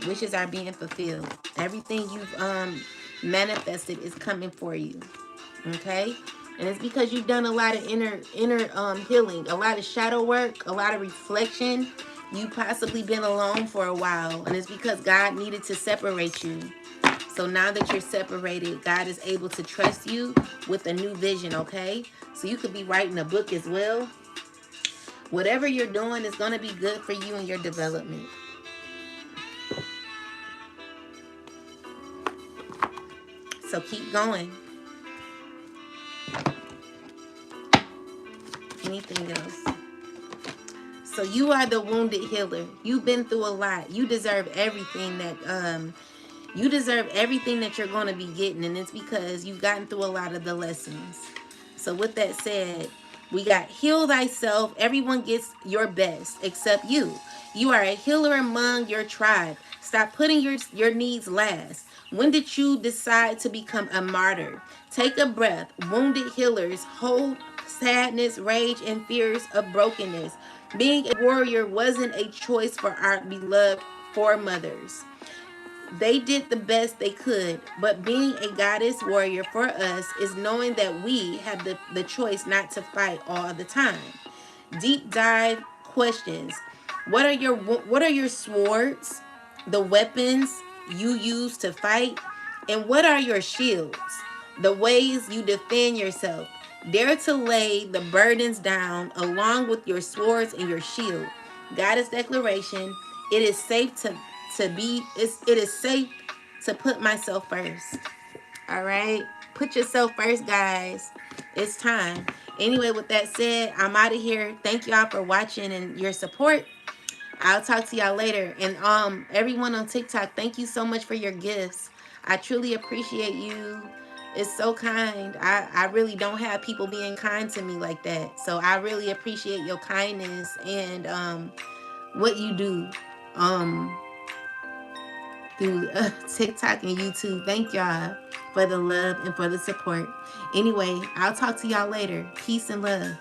Wishes are being fulfilled. Everything you've manifested is coming for you, okay? And it's because you've done a lot of inner healing, a lot of shadow work, a lot of reflection. You possibly been alone for a while, and it's because God needed to separate you. So now that you're separated, God is able to trust you with a new vision, okay? So you could be writing a book as well. Whatever you're doing is going to be good for you and your development. So keep going. Anything else? So you are the wounded healer. You've been through a lot. You deserve everything that you're going to be getting, and it's because you've gotten through a lot of the lessons. So with that said, we got heal thyself. Everyone gets your best except you. You are a healer among your tribe. Stop putting your needs last. When did you decide to become a martyr? Take a breath. Wounded healers hold sadness, rage, and fears of brokenness. Being a warrior wasn't a choice for our beloved foremothers. They did the best they could, but being a goddess warrior for us is knowing that we have the choice not to fight all the time. Deep dive questions. What are your swords? The weapons you use to fight? And what are your shields? The ways you defend yourself. Dare to lay the burdens down along with your swords and your shield. Goddess declaration. It is safe it is safe to put myself first. All right? Put yourself first, guys. It's time. Anyway, with that said, I'm out of here. Thank y'all for watching and your support. I'll talk to y'all later. And everyone on TikTok, thank you so much for your gifts. I truly appreciate you. It's so kind. I really don't have people being kind to me like that. So I really appreciate your kindness and what you do through TikTok and YouTube. Thank y'all for the love and for the support. Anyway, I'll talk to y'all later. Peace and love.